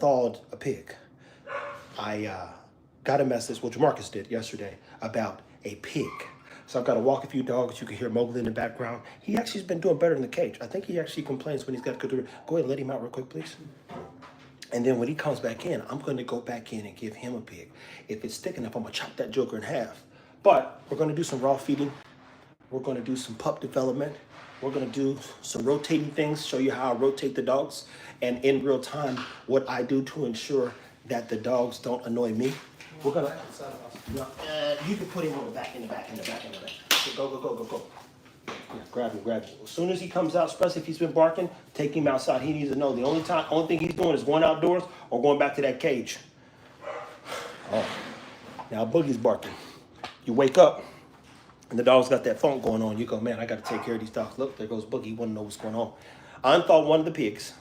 thawed a pig. I got a message, which Marcus did yesterday, about a pig. So I've got to walk a few dogs. You can hear Mowgli in the background. He actually has been doing better in the cage. I think he actually complains when he's got to go ahead and let him out real quick, please. And then when he comes back in, I'm going to go back in and give him a pig. If it's thick enough, I'm going to chop that joker in half. But we're going to do some raw feeding. We're going to do some pup development. We're going to do some rotating things, show you how I rotate the dogs, and in real time, what I do to ensure that the dogs don't annoy me. We're going to, you can put him on the back, in the back. Go. Yeah, grab him. As soon as he comes out, especially if he's been barking, take him outside. He needs to know the only thing he's doing is going outdoors or going back to that cage. Oh, now Boogie's barking. You wake up, and the dog's got that funk going on. You go, man, I got to take care of these dogs. Look, there goes Boogie. He want to know what's going on. I unthawed one of the pigs.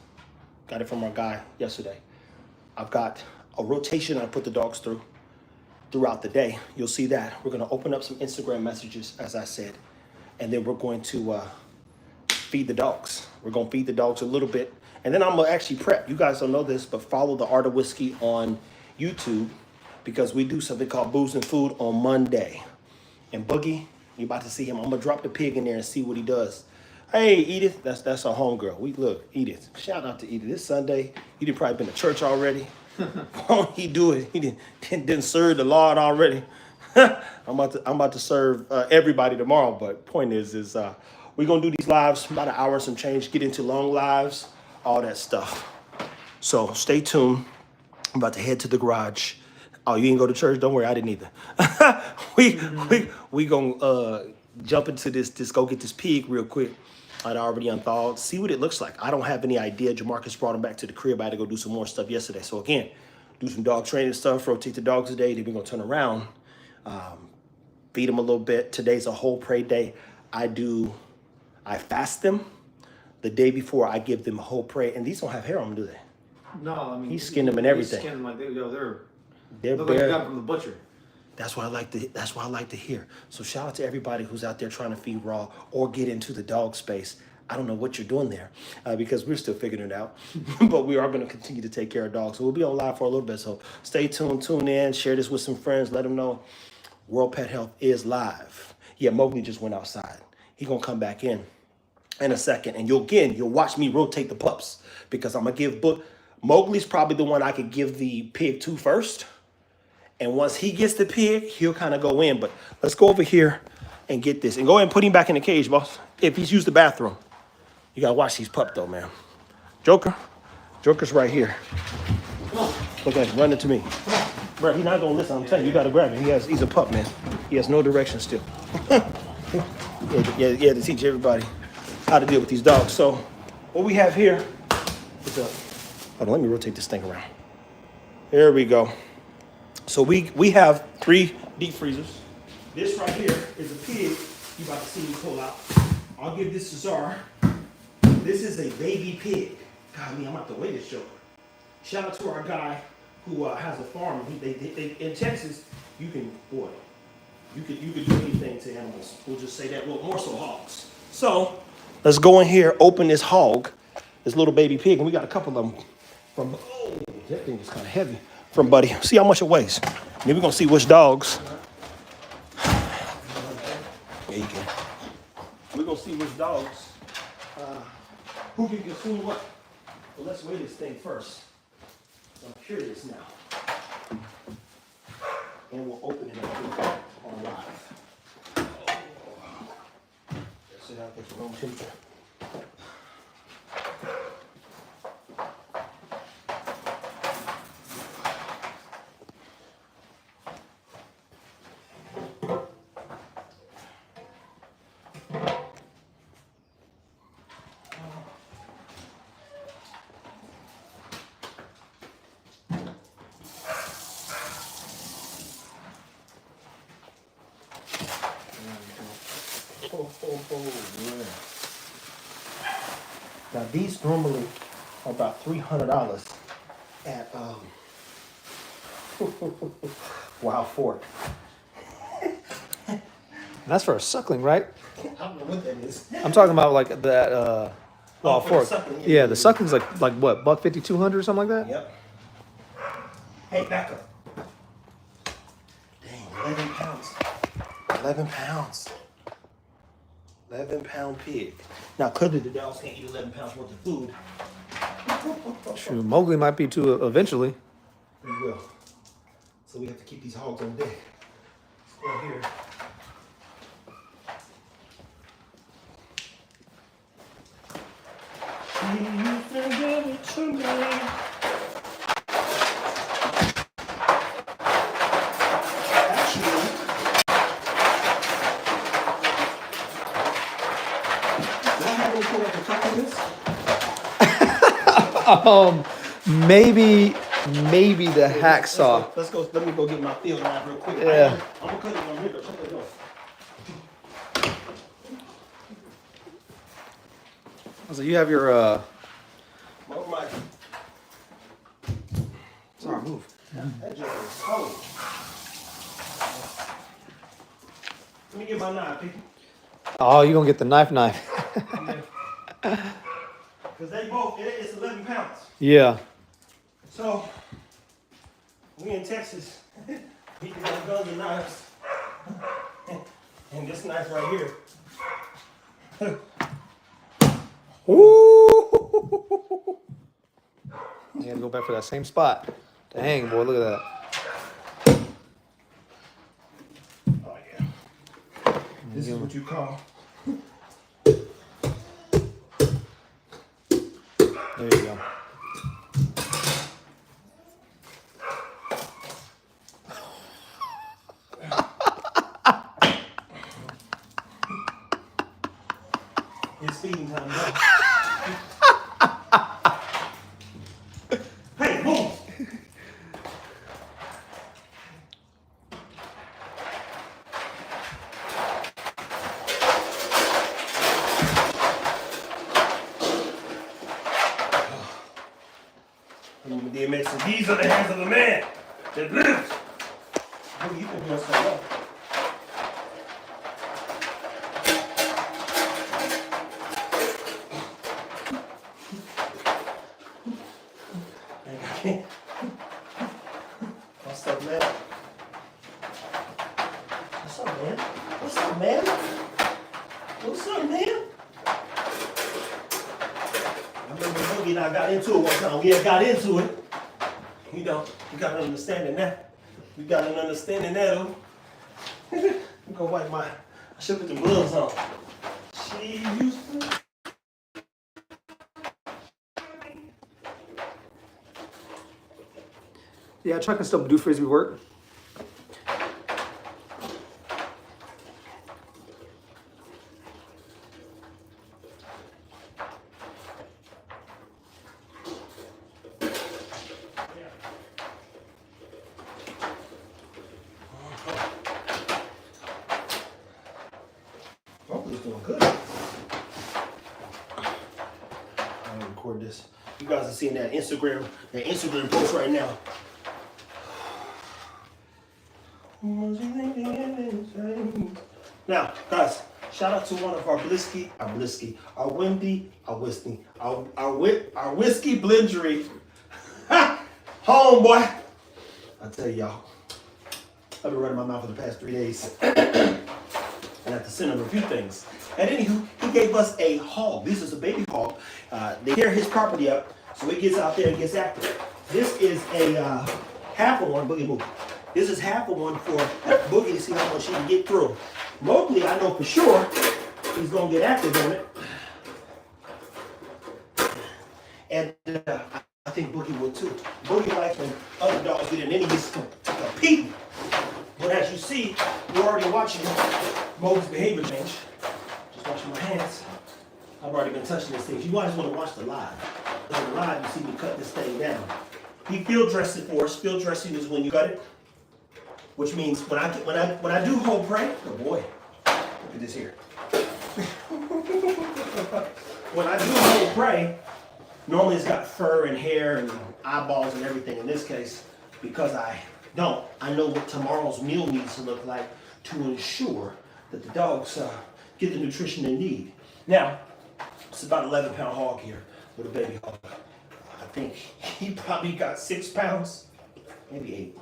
Got it from our guy yesterday. I've got a rotation I put the dogs through throughout the day. You'll see that. We're going to open up some Instagram messages, as I said, and then we're going to feed the dogs. We're going to feed the dogs a little bit, and then I'm going to actually prep. You guys don't know this, but follow The Art of Whiskey on YouTube because we do something called Booze and Food on Monday. And Boogie, you're about to see him. I'm going to drop the pig in there and see what he does. Hey, Edith, that's our homegirl. Look, Edith. Shout out to Edith. This Sunday, Edith probably been to church already. Why don't he do it? He didn't serve the Lord already. I'm about to serve everybody tomorrow. But point is we're gonna do these lives about an hour and some change. Get into long lives, all that stuff. So stay tuned. I'm about to head to the garage. Oh, you didn't go to church? Don't worry, I didn't either. we gonna jump into this. Go get this pig real quick. I'd already unthawed. See what it looks like. I don't have any idea. Jamarcus brought him back to the crib. I had to go do some more stuff yesterday. So again, do some dog training stuff, rotate the dogs today. Then we're gonna turn around, feed them a little bit. Today's a whole pray day. I fast them. The day before, I give them a whole pray. And these don't have hair on them, do they? No, I mean, he skinned them and everything. He skinned them like they're look like you got them from the butcher. That's what I like to hear. So shout out to everybody who's out there trying to feed raw or get into the dog space. I don't know what you're doing there because we're still figuring it out. But we are going to continue to take care of dogs. So we'll be on live for a little bit. So stay tuned, tune in, share this with some friends. Let them know World Pet Health is live. Yeah, Mowgli just went outside. He's going to come back in a second. And you'll watch me rotate the pups because I'm going to give Mowgli's probably the one I could give the pig to first. And once he gets the pig, he'll kind of go in. But let's go over here and get this. And go ahead and put him back in the cage, boss. If he's used the bathroom. You got to watch these pups, though, man. Joker's right here. Look at him running to me. Bro, he's not going to listen. I'm telling you, you got to grab him. He's a pup, man. He has no direction still. yeah, to teach everybody how to deal with these dogs. So what we have here is hold on, let me rotate this thing around. There we go. So we have 3 deep freezers. This right here is a pig you about to see me pull out. I'll give this to Czar. This is a baby pig. God, I'm about to weigh this joker. Shout out to our guy who has a farm. They in Texas, you can do anything to animals. We'll just say that. Well, more so hogs. So let's go in here, open this hog, this little baby pig, and we got a couple of them from. Oh, that thing is kind of heavy. From Buddy. See how much it weighs. And then we're going to see which dogs. There you go. We're going to see which dogs. Who can consume what? Well, let's weigh this thing first. I'm curious now. And we'll open it up on live. Let's see how it gets room temperature. Yeah. Now these normally are about $300 at Wild Fork. That's for a suckling, right? I don't know what that is. I'm talking about like that Wild Fork. Suckling, yeah, the suckling's like what, $150, $200 or something like that? Yep. Hey, back up. Dang, 11 pounds. 11 pounds. 11-pound pig. Now, clearly the dogs can't eat 11 pounds worth of food. True. Mowgli might be too eventually. We will. So we have to keep these hogs on deck. Let's go here. She used to give it to me. Actually, do I have any pull at the top of this? Maybe the hacksaw. Let's go. Let me go get my field knife real quick. Yeah. I'm gonna cut it on here. Shut the door. So you have your Oh my. sorry, move. That joint is cold. Let me get my knife, people. Oh, you gonna get the knife? Because they both, it's 11 pounds. Yeah. So, we in Texas. People got guns and knives. And this knife right here. Ooh. You gotta go back for that same spot. Dang, boy, look at that. Oh, yeah. This is what you call. There you go. It's feeding time now. Hey, move! Remember DMX said, these are the hands of a man that lives. Oh, you've been doing so well. What's up, man? What's up, man? What's up, man? What's up, man? I remember Boogie and I got into it one time. We had got into it. You know, you got an understanding that. You got an understanding that, oh. I'm gonna wipe my, I should put the gloves on. She used to. Yeah, Chuck can still do frisbee work. Hopefully it's doing good. I'm gonna record this. You guys are seeing that Instagram post right now. Now, guys, shout out to one of our whiskey blendery homeboy. I tell y'all, I've been running my mouth for the past 3 days. And at the center of a few things. And anywho, he gave us a hog. This is a baby hog. They tear his property up, so he gets out there and gets active. This is a half of one, Boogie Boogie. This is half of one for Boogie to see how much he can get through. Mowgli, I know for sure, he's gonna get active on it. And I think Boogie will too. Boogie likes when other dogs get in, and he gets competing. But as you see, you're already watching Mowgli's behavior change. Just washing my hands. I've already been touching this thing. You guys want to watch the live. On the live, you see me cut this thing down. He field dressed it for us. Field dressing is when you cut it, which means when I do whole prey. Oh boy, look at this here. When I do whole prey, normally it's got fur and hair and eyeballs and everything. In this case, because I know what tomorrow's meal needs to look like to ensure that the dogs get the nutrition they need. Now, it's about 11-pound hog here with a baby hog. I think he probably got 6 pounds. maybe 8.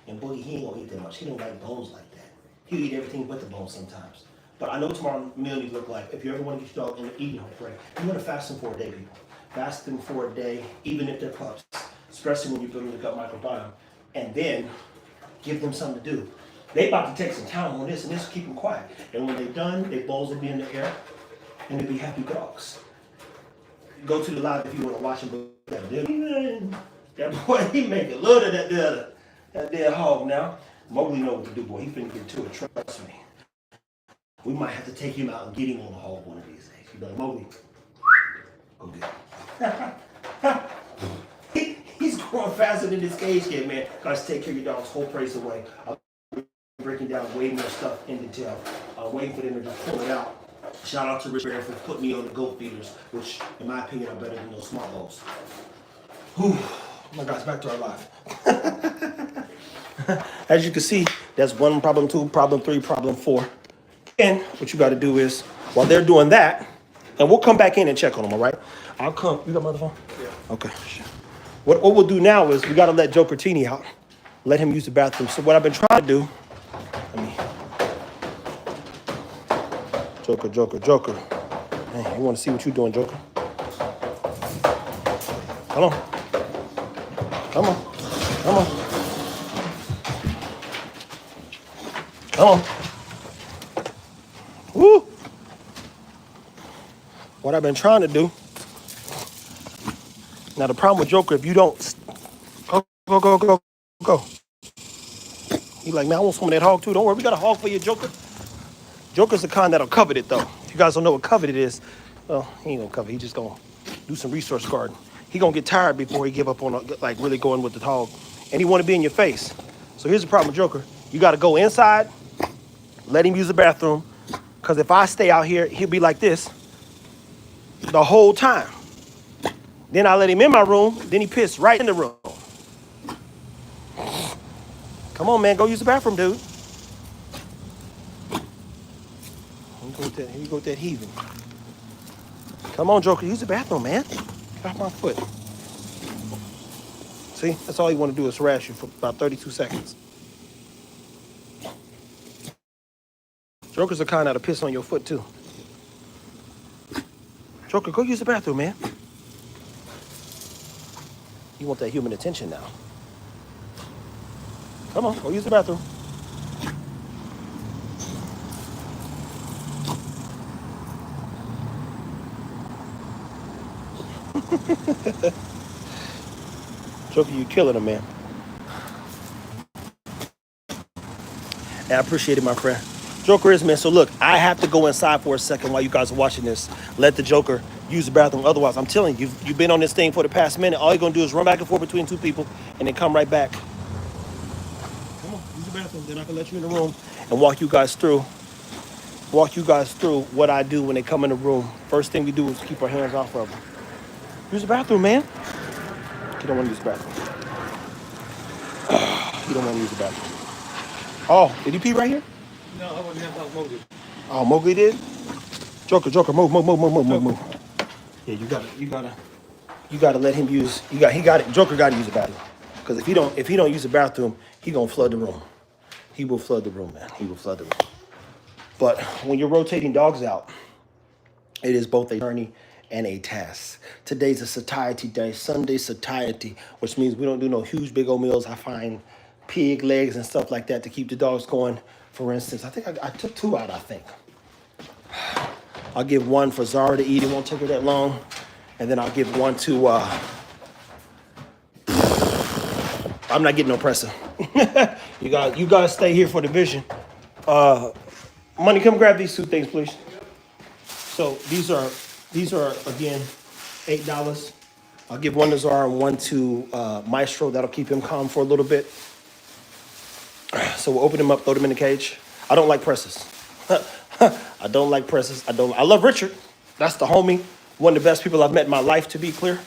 And Boogie, he ain't gonna eat that much. He don't like bones like that. He'll eat everything but the bones sometimes. But I know tomorrow meal needs to look like, if you ever want to get your dog in the eating break, you want to fast them for a day, people. Fast them for a day, even if they're pups, especially when you build the gut microbiome. And then give them something to do. They about to take some time on this, and this keep them quiet. And when they're done, their bowls will be in the air, and they'll be happy dogs. Go to the live if you want to watch him. That boy, he make a little of that dead hog now. Mowgli know what to do, boy. He finna get to it, trust me. We might have to take him out and get him on the hog one of these days. You be like, Mowgli, go get him. He's growing faster than this cage kid, man. Guys, take care of your dog's whole praise away. I'll be breaking down way more stuff in detail. Waiting for them to just pull it out. Shout out to Richard for putting me on the goat feeders, which, in my opinion, are better than those smart bowls. Whew. Oh my gosh, back to our life. As you can see, that's 1 problem, 2 problem, 3 problem, 4. And what you got to do is, while they're doing that, and we'll come back in and check on them, all right? I'll come. You got my other phone? Yeah. Okay. What we'll do now is we got to let Joker Teeny out. Let him use the bathroom. So what I've been trying to do, Joker. Man, you want to see what you're doing, Joker? Come on. Woo! What I've been trying to do. Now the problem with Joker, if you don't go. He's like, man, I want some of that hog too. Don't worry, we got a hog for you, Joker. Joker's the kind that'll covet it though. If you guys don't know what covet it is, well, he ain't gonna covet. He just gonna do some resource guarding. He gonna get tired before he give up on like really going with the hog, and he want to be in your face. So here's the problem with Joker. You got to go inside, let him use the bathroom, because if I stay out here, he'll be like this the whole time. Then I let him in my room, then he piss right in the room. Come on, man, go use the bathroom, dude. Here you go with that heaving. Come on, Joker, use the bathroom, man. Get off my foot. See, that's all you want to do is harass you for about 32 seconds. Joker's the kind that'll piss on your foot, too. Joker, go use the bathroom, man. You want that human attention now. Come on, go use the bathroom. Joker, you killing him, man. I appreciate it, my friend. Joker is, man. So look, I have to go inside for a second while you guys are watching this. Let the Joker use the bathroom. Otherwise, I'm telling you, you've been on this thing for the past minute. All you're gonna do is run back and forth between 2 people and then come right back. Come on, use the bathroom. Then I can let you in the room and walk you guys through what I do when they come in the room. First thing we do is keep our hands off of them. Use the bathroom, man. You don't want to use the bathroom. You don't want to use the bathroom. Oh, did he pee right here? No, I wouldn't have that Mowgli. Oh, Mowgli did? Joker, move. Yeah, you gotta let him use. Joker gotta use the bathroom. Because if he don't use the bathroom, he gonna flood the room. He will flood the room, man. He will flood the room. But when you're rotating dogs out, it is both a journey and a task. Today's a satiety day, Sunday satiety, which means we don't do no huge big old meals. I find pig legs and stuff like that to keep the dogs going. For instance, I think I took 2 out, I think. I'll give 1 for Zara to eat. It won't take her that long. And then I'll give 1 to, I'm not getting no pressing. You guys stay here for the vision. Money, come grab these 2 things, please. So these are again, $8. I'll give 1 to Zara and 1 to Maestro. That'll keep him calm for a little bit. So we'll open him up, throw them in the cage. I don't like presses. I don't like presses. I love Richard. That's the homie. One of the best people I've met in my life, to be clear.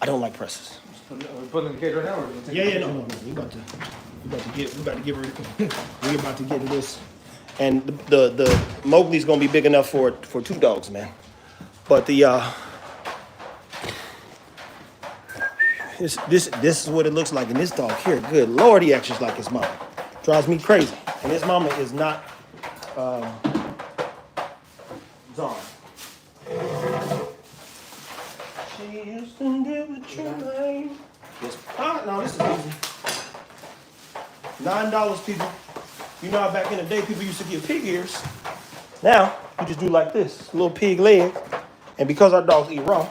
I don't like presses. Are we putting in the cage right now? Or No. We about to get to this. And the Mowgli's gonna be big enough for 2 dogs, man. But the This is what it looks like in this dog here. Good Lord, he acts like his mama. Drives me crazy. And his mama is not Dawn. She used to live with your name. Yes. No, this is easy. $9, people. You know how back in the day people used to get pig ears. Now you just do like this, little pig leg, and because our dogs eat raw,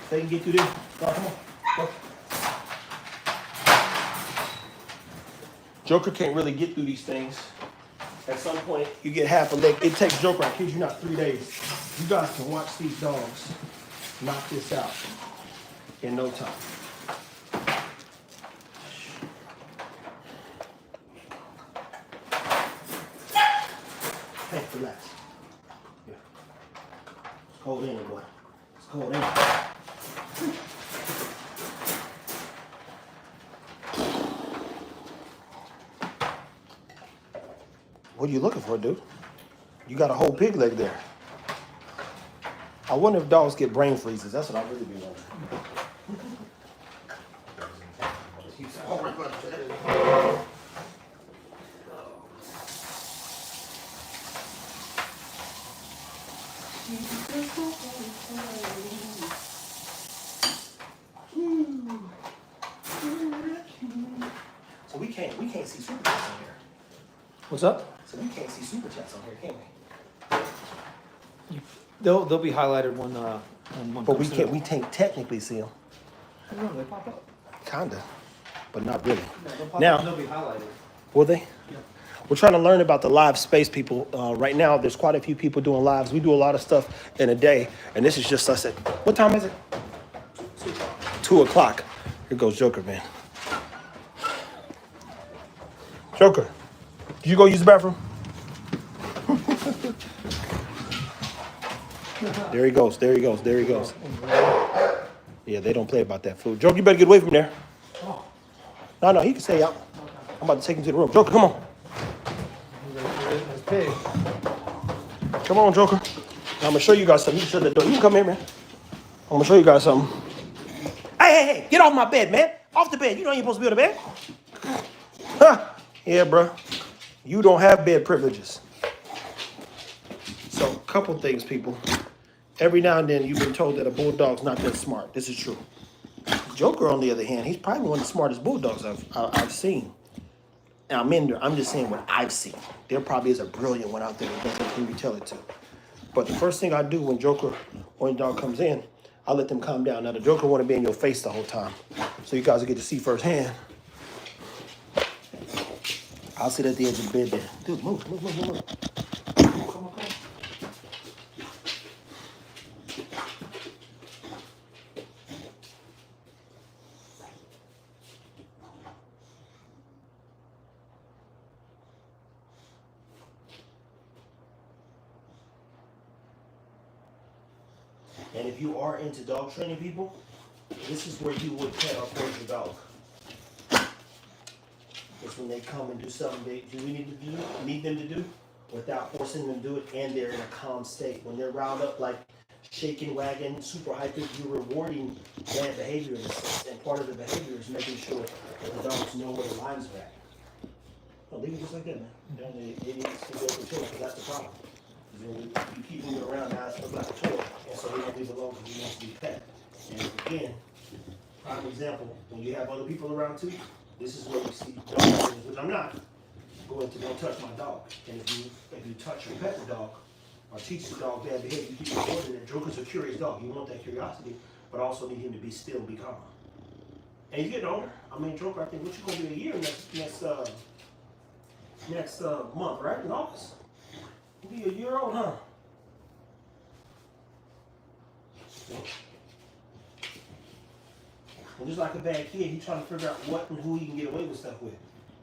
they can get through this. Come on. Go. Joker can't really get through these things. At some point, you get half a leg. It takes Joker, I kid you not, 3 days. You guys can watch these dogs knock this out in no time. Hey, relax. Here. It's cold in here, boy. It's cold in here. What are you looking for, dude? You got a whole pig leg there. I wonder if dogs get brain freezes. That's what I really be wondering. So we can't see super chats on here. What's up? So we can't see super chats on here, can we? They'll be highlighted when one. But we can't. We can't technically see them. No, they pop up. Kinda, but not really. No, they'll pop Now- up and they'll be highlighted. Will they? Yeah. We're trying to learn about the live space, people. Right now, there's quite a few people doing lives. We do a lot of stuff in a day, and this is just us at, what time is it? 2 o'clock. Here goes Joker, man. Joker, did you go use the bathroom? There he goes, there he goes, there he goes. Yeah, they don't play about that food. Joker, you better get away from there. No, he can stay out. I'm about to take him to the room. Joker, come on. This pig. Come on, Joker. I'm gonna show you guys something. You can shut the door. You can come here, man. I'm gonna show you guys something. Hey, get off my bed, man. Off the bed. You know you ain't supposed to be on the bed. Huh. Yeah, bro. You don't have bed privileges. So, couple things, people. Every now and then you've been told that a bulldog's not that smart. This is true. Joker, on the other hand, he's probably one of the smartest bulldogs I've seen. Now, I'm just saying what I've seen. There probably is a brilliant one out there that doesn't who you tell it to. But the first thing I do when Joker or your dog comes in, I let them calm down. Now, the Joker want to be in your face the whole time. So you guys will get to see firsthand. I'll sit at the edge of the bed there. Dude, move. Come on. And if you are into dog training, people, this is where you would pet or force your dog. It's when they come and do something we need them to do without forcing them to do it, and they're in a calm state. When they're riled up, like shaking, wagging, super hyper, you're rewarding bad behavior, and part of the behavior is making sure that the dogs know where the lines are at. Oh, leave it just like that, man. They need to go for children, because that's the problem. You keep moving around, now it's like a toy, and so they don't leave it alone because he wants to be pet. And again, prime example, when you have other people around too, this is where you see dog trainers, which I'm not going to don't touch my dog. And if you touch or pet the dog or teach the dog bad behavior, you keep recording it. Joker's a curious dog. You want that curiosity, but also need him to be still and be calm. And he's getting older. I mean, Joker, I think what you gonna be a year next month, right? In August. You'll be a year old, huh? And just like a bad kid, he's trying to figure out what and who he can get away with stuff with.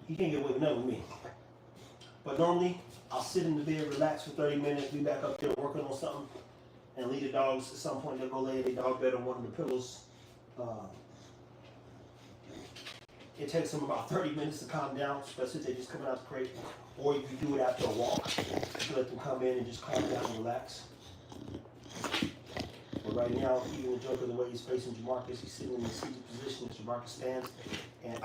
He can't get away with nothing with me. But normally, I'll sit in the bed, relax for 30 minutes, be back up there working on something, and leave the dogs. At some point, they'll go lay their dog bed on one of the pillows. It takes them about 30 minutes to calm down, especially if they're just coming out the crate. Or you can do it after a walk. You let them come in and just calm down and relax. But right now, even the Joker, the way he's facing Jamarcus, he's sitting in the seated position as Jamarcus stands. And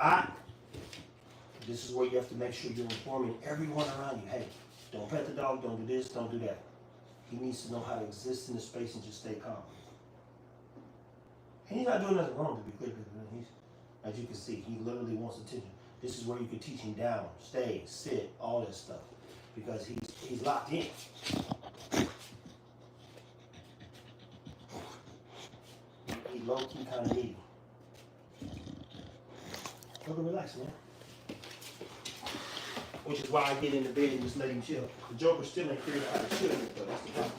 this is where you have to make sure you're informing everyone around you. Hey, don't pet the dog, don't do this, don't do that. He needs to know how to exist in the space and just stay calm. And he's not doing nothing wrong, to be clear. He's, as you can see, he literally wants attention. This is where you can teach him down, stay, sit, all that stuff. Because he's locked in. He low-key kind of needy. Joker, relax, man. Which is why I get in the bed and just let him chill. The Joker still ain't figured out how to chill yet, though. That's the problem.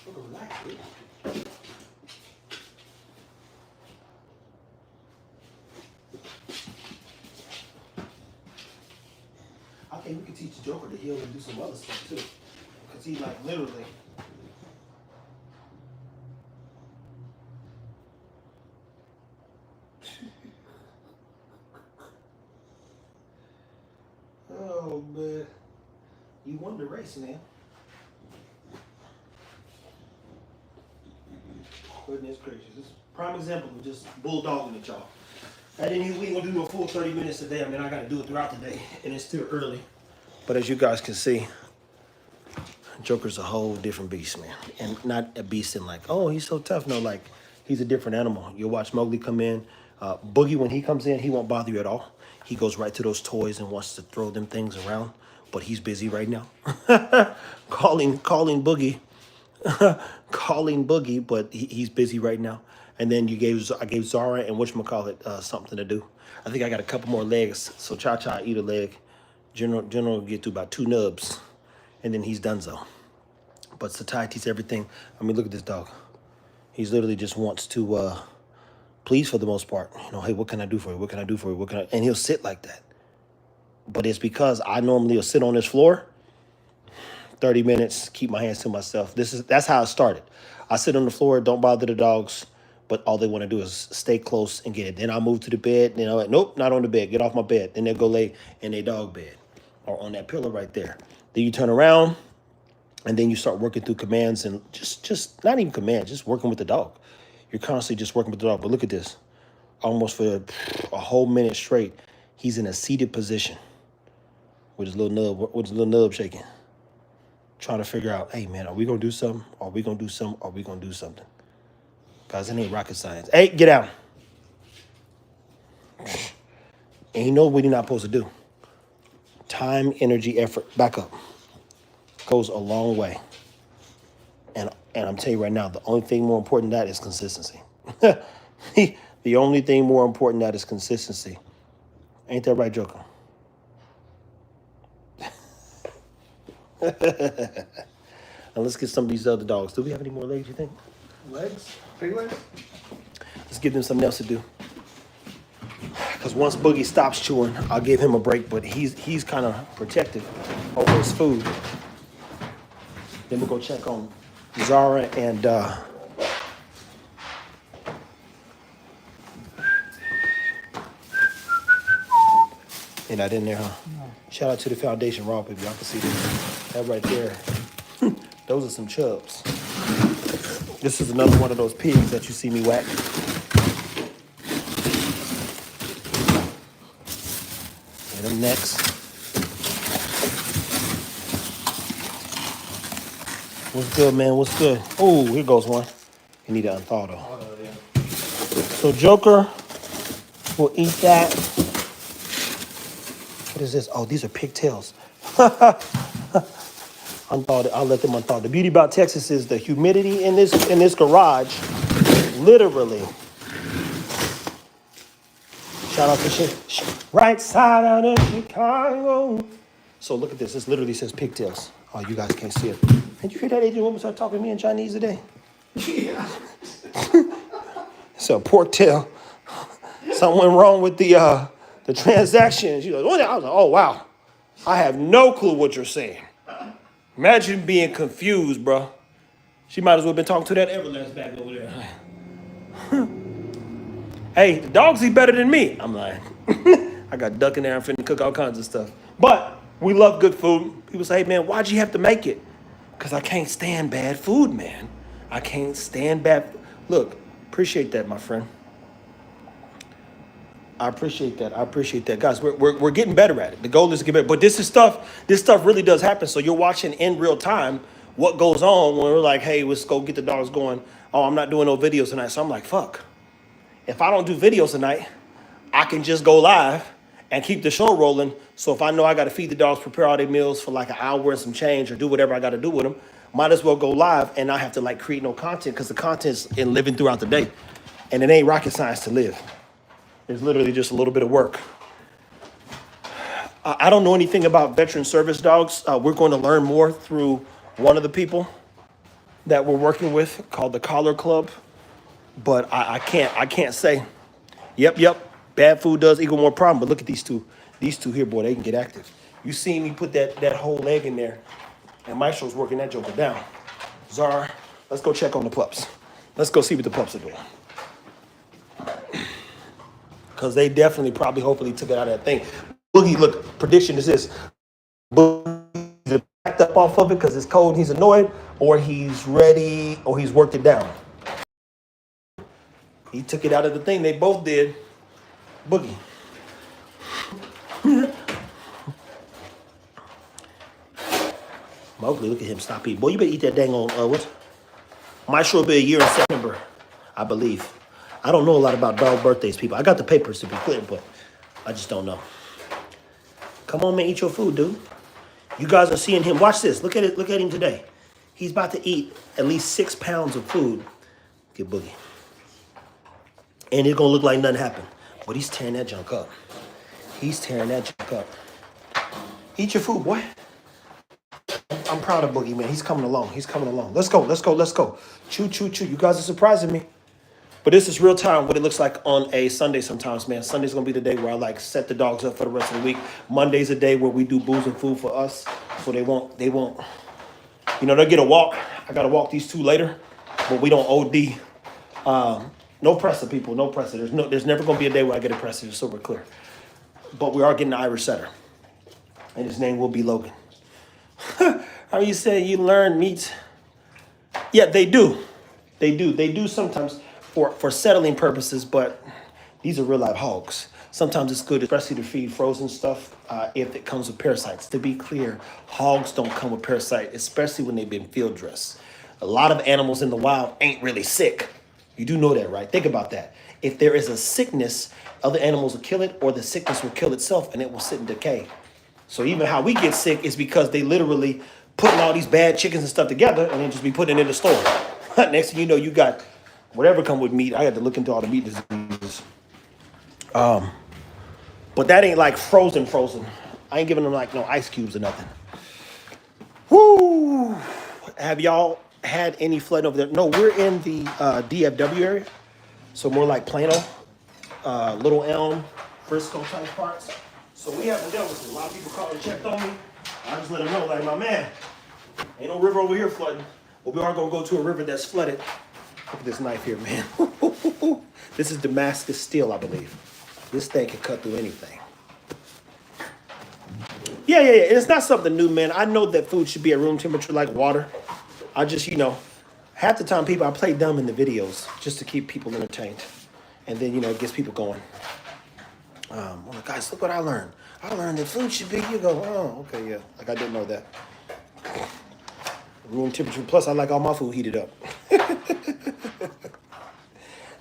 Joker, relax, dude. I think we could teach the Joker to heal and do some other stuff, too. Because he, like, literally... Oh, man. You won the race, man. Goodness gracious. This is a prime example of just bulldogging it, y'all. We ain't gonna do no full 30 minutes a day. I mean, I gotta do it throughout the day, and it's still early. But as you guys can see, Joker's a whole different beast, man. And not a beast in like, oh, he's so tough. No, like, he's a different animal. You'll watch Mowgli come in. Boogie, when he comes in, he won't bother you at all. He goes right to those toys and wants to throw them things around. But he's busy right now. calling Boogie. Calling Boogie, but he's busy right now. And then I gave Zara and whatchamacallit something to do. I think I got a couple more legs. So Cha-Cha eat a leg. General will get through about 2 nubs. And then he's donezo. But Satai's everything. I mean, look at this dog. He's literally just wants to please for the most part. You know, hey, what can I do for you? What can I do for you? And he'll sit like that. But it's because I normally will sit on this floor 30 minutes, keep my hands to myself. That's how it started. I sit on the floor, don't bother the dogs, but all they want to do is stay close and get it. Then I'll move to the bed. You know, nope, not on the bed. Get off my bed. Then they'll go lay in their dog bed or on that pillow right there. Then you turn around, and then you start working through commands and just not even commands, just working with the dog. You're constantly just working with the dog. But look at this. Almost for a whole minute straight, he's in a seated position with his little nub shaking. Trying to figure out, hey, man, are we going to do something? Are we going to do something? Are we going to do something? Guys, it ain't rocket science. Hey, get out. And you know what you're not supposed to do. Time, energy, effort, back up. Goes a long way. And I'm telling you right now, the only thing more important than that is consistency. The only thing more important than that is consistency. Ain't that right, Joker? Now let's get some of these other dogs. Do we have any more legs, you think? Legs? Pig legs? Let's give them something else to do. Because once Boogie stops chewing, I'll give him a break, but he's kind of protective over his food. Then we'll go check on Zara and They're not in there, huh? No. Shout out to the Foundation Raw people. Y'all can see that right there. Those are some chubs. This is another one of those pigs that you see me whack. And them next. What's good, man? What's good? Oh, here goes one. You need to unthaw though. Oh, yeah. So Joker will eat that. What is this? Oh, these are pigtails. Unthawed. I'll let them unthaw. The beauty about Texas is the humidity in this garage. Literally. Shout out to shit. Right side out of Chicago. So look at this. This literally says pigtails. Oh, you guys can't see it. Did you hear that Asian woman start talking to me in Chinese today? Yeah. So pork tail. Something went wrong with the transaction. She goes, oh, I was like, oh, wow. I have no clue what you're saying. Imagine being confused, bro. She might as well have been talking to that Everlast back over there. Hey, the dogs eat better than me. I'm like, I got duck in there. I'm finna cook all kinds of stuff. But we love good food. People say, hey, man, why'd you have to make it? Because I can't stand bad food, man. I can't stand bad. Look, appreciate that, my friend. I appreciate that. I appreciate that, guys. We're getting better at it. The goal is to get better. But this is stuff. This stuff really does happen. So you're watching in real time what goes on when we're like, hey, let's go get the dogs going. Oh, I'm not doing no videos tonight. So I'm like, fuck. If I don't do videos tonight, I can just go live and keep the show rolling. So if I know I got to feed the dogs, prepare all their meals for like an hour and some change, or do whatever I got to do with them, might as well go live and not have to like create no content, because the content's in living throughout the day, and it ain't rocket science to live. It's literally just a little bit of work. I don't know anything about veteran service dogs. We're going to learn more through one of the people that we're working with called the Collar Club. But I can't say, yep, bad food does equal more problem. But look at these two. These two here, boy, they can get active. You see me put that whole leg in there, and Maestro's working that joker down. Zara, let's go check on the pups. Let's go see what the pups are doing. Because they definitely probably hopefully took it out of that thing. Boogie, look, prediction is this. Boogie either backed up off of it because it's cold and he's annoyed, or he's ready, or he's worked it down. He took it out of the thing. They both did. Boogie. Mowgli, look at him stop eating. Boy, you better eat that dang on, what? Maestro will be a year in September, I believe. I don't know a lot about dog birthdays, people. I got the papers to be clear, but I just don't know. Come on, man, eat your food, dude. You guys are seeing him. Watch this. Look at it. Look at him today. He's about to eat at least 6 pounds of food. Get Boogie. And it's going to look like nothing happened. But he's tearing that junk up. He's tearing that junk up. Eat your food, boy. I'm proud of Boogie, man. He's coming along. He's coming along. Let's go. Let's go. Let's go. Chew, chew, chew. You guys are surprising me. But this is real time, what it looks like on a Sunday sometimes, man. Sunday's going to be the day where I like set the dogs up for the rest of the week. Monday's a day where we do booze and food for us. So they won't, you know, they'll get a walk. I got to walk these two later, but we don't OD. No presser, people, no presser. There's never going to be a day where I get a presser, just so we're clear. But we are getting an Irish setter, and his name will be Logan. How you say you learn meat? Yeah, they do. They do sometimes for settling purposes, but these are real life hogs. Sometimes it's good, especially to feed frozen stuff if it comes with parasites. To be clear, hogs don't come with parasite, especially when they've been field dressed. A lot of animals in the wild ain't really sick. You do know that, right? Think about that. If there is a sickness, other animals will kill it, or the sickness will kill itself and it will sit in decay. So even how we get sick is because they literally putting all these bad chickens and stuff together and then just be putting it in the store. Next thing you know, you got whatever come with meat. I had to look into all the meat diseases. But that ain't like frozen. I ain't giving them like no ice cubes or nothing. Woo! Have y'all had any flooding over there? No, we're in the DFW area. So more like Plano, Little Elm, Frisco type parts. So we haven't dealt with it. A lot of people called and checked on me. I just let them know, like, my man, ain't no river over here flooding. But we are going to go to a river that's flooded. Look at this knife here, man. This is Damascus steel, I believe. This thing can cut through anything. Yeah. It's not something new, man. I know that food should be at room temperature like water. I just, half the time I play dumb in the videos just to keep people entertained. And then, it gets people going. Well, guys, look what I learned. I learned that food should be, you go, oh, okay, yeah. Like I didn't know that. Room temperature, plus I like all my food heated up.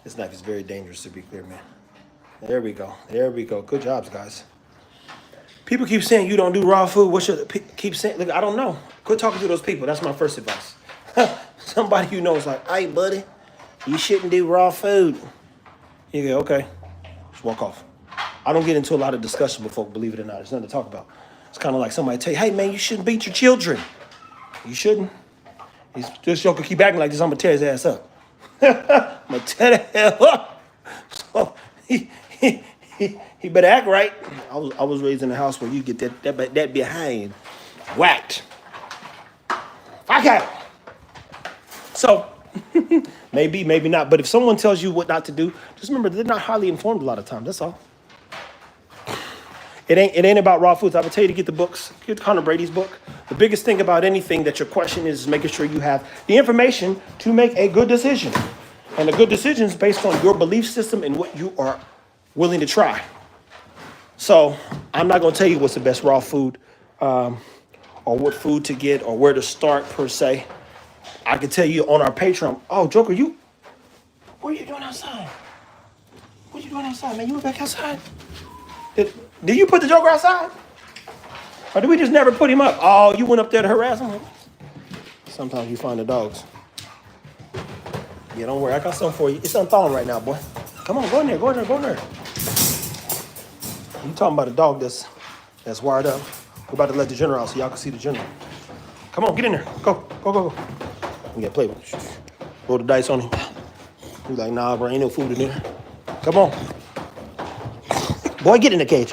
This knife is very dangerous, to be clear, man. There we go. Good jobs, guys. People keep saying you don't do raw food. What should keep saying? Look, I don't know. Quit talking to those people. That's my first advice. Somebody you know is like, hey, buddy, you shouldn't do raw food. You go, okay. Just walk off. I don't get into a lot of discussion with folk, believe it or not. There's nothing to talk about. It's kind of like somebody tell you, hey, man, you shouldn't beat your children. You shouldn't. This joker keep acting like this, I'm going to tear his ass up. I'm going to tear the hell up. So he better act right. I was raised in a house where you get that behind whacked. Fuck out. So, maybe not. But if someone tells you what not to do, just remember they're not highly informed a lot of times. That's all. It ain't about raw foods. I would tell you to get the books. Get Connor Brady's book. The biggest thing about anything that your question is making sure you have the information to make a good decision. And a good decision is based on your belief system and what you are willing to try. So I'm not going to tell you what's the best raw food, or what food to get, or where to start per se. I can tell you on our Patreon. Oh, Joker, what are you doing outside? What are you doing outside, man? You went back outside? Did you put the Joker outside? Or did we just never put him up? Oh, you went up there to harass him? Sometimes you find the dogs. Yeah, don't worry. I got something for you. It's unthawing right now, boy. Come on, go in there, go in there, go in there. You talking about a dog that's wired up. We're about to let the general out so y'all can see the general. Come on, get in there. Go, go, go, go. We gotta play with him. Roll the dice on him. He's like, nah, bro, ain't no food in there. Come on. Boy, get in the cage.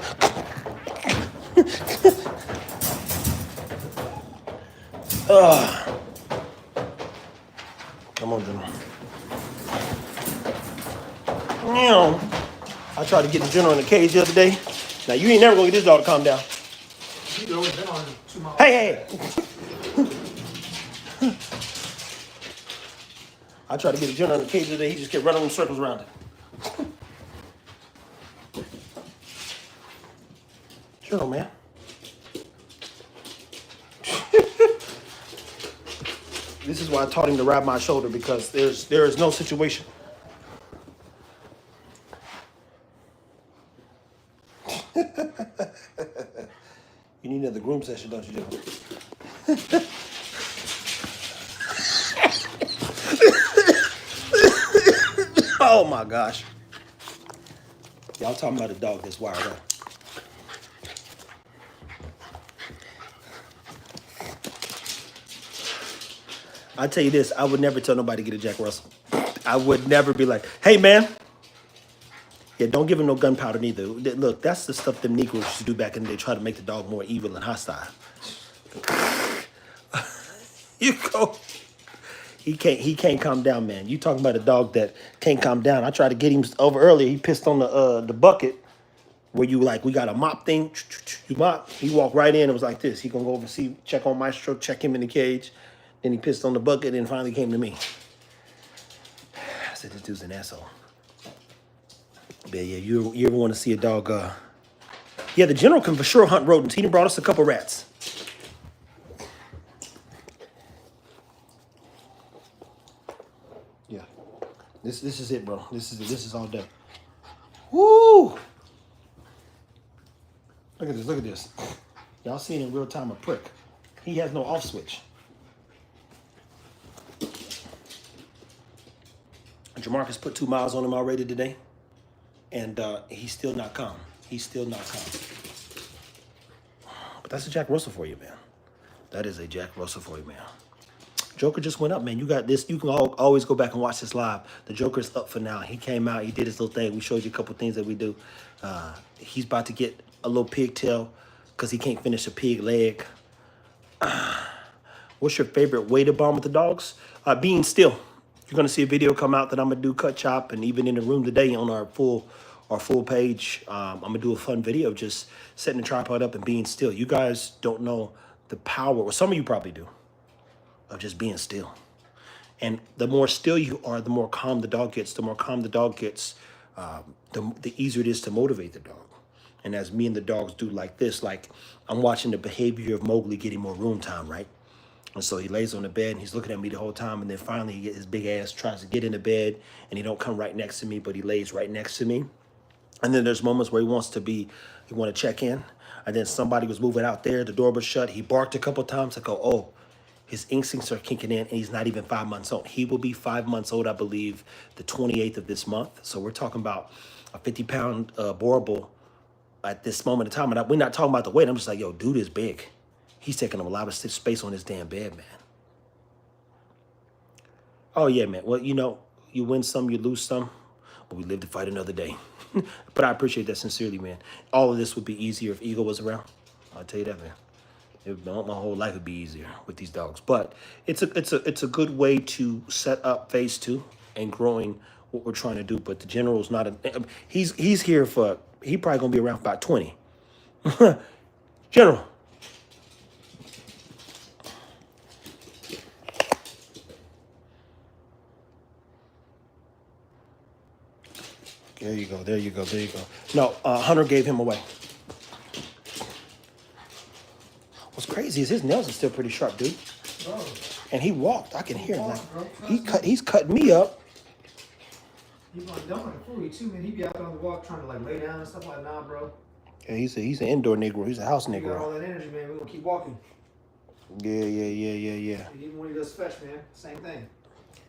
Come on, General. Meow. I tried to get the General in the cage the other day. Now, you ain't never gonna get this dog to calm down. Hey, hey. I tried to get the General in the cage the other day. He just kept running in circles around it. General, man. This is why I taught him to ride my shoulder, because there is no situation. You need another groom session, don't you, General? Oh my gosh. Y'all talking about a dog that's wired up. I tell you this, I would never tell nobody to get a Jack Russell. I would never be like, hey man. Yeah, don't give him no gunpowder neither. Look, that's the stuff them Negroes used to do back in the day, try to make the dog more evil and hostile. You go. He can't calm down, man. You talking about a dog that can't calm down. I tried to get him over earlier. He pissed on the bucket where you like, we got a mop thing. You mop. He walked right in and was like this. He gonna go over check on Maestro, check him in the cage. Then he pissed on the bucket and finally came to me. I said, this dude's an asshole. But yeah, you ever want to see a dog? Yeah, the General can for sure hunt rodents. He done brought us a couple rats. Yeah, this is it, bro. This is all done. Woo! Look at this. Look at this. Y'all seeing in real time a prick. He has no off switch. Jamarcus put 2 miles on him already today, and he's still not calm. He's still not calm. But that's a Jack Russell for you, man. That is a Jack Russell for you, man. Joker just went up, man. You got this. You can always go back and watch this live. The Joker's up for now. He came out. He did his little thing. We showed you a couple things that we do. He's about to get a little pigtail because he can't finish a pig leg. What's your favorite way to bond with the dogs? Being still. You're gonna see a video come out that I'm gonna do cut chop, and even in the room today on our full page, I'm gonna do a fun video just setting the tripod up and being still. You guys don't know the power, or some of you probably do, of just being still. And the more still you are, the more calm the dog gets. The more calm the dog gets, the easier it is to motivate the dog. And as me and the dogs do like this, like I'm watching the behavior of Mowgli getting more room time, right? And so he lays on the bed and he's looking at me the whole time. And then finally he his big ass tries to get in the bed and he don't come right next to me, but he lays right next to me. And then there's moments where he want to check in. And then somebody was moving out there. The door was shut. He barked a couple times. I go, oh, his instincts are kicking in and he's not even 5 months old. He will be 5 months old, I believe, the 28th of this month. So we're talking about a 50-pound Boerboel at this moment in time. And we're not talking about the weight. I'm just like, yo, dude is big. He's taking up a lot of space on his damn bed, man. Oh, yeah, man. Well, you know, you win some, you lose some, but we live to fight another day. But I appreciate that sincerely, man. All of this would be easier if Eagle was around. I'll tell you that, man. My whole life would be easier with these dogs. But it's a good way to set up phase 2 and growing what we're trying to do. But the General's not he's here for, he probably gonna be around for about 20. General. There you go. There you go. There you go. No, Hunter gave him away. What's crazy is his nails are still pretty sharp, dude. Bro, And he walked. I can hear him. Like bro, he's cutting me up. He like dumping the food too, man. He be out there on the walk trying to like lay down and stuff like nah, bro. Yeah, he's an indoor Negro. He's a house You got all Negro. that energy, man. We gonna keep walking. Yeah. Even when he does fetch, man, same thing.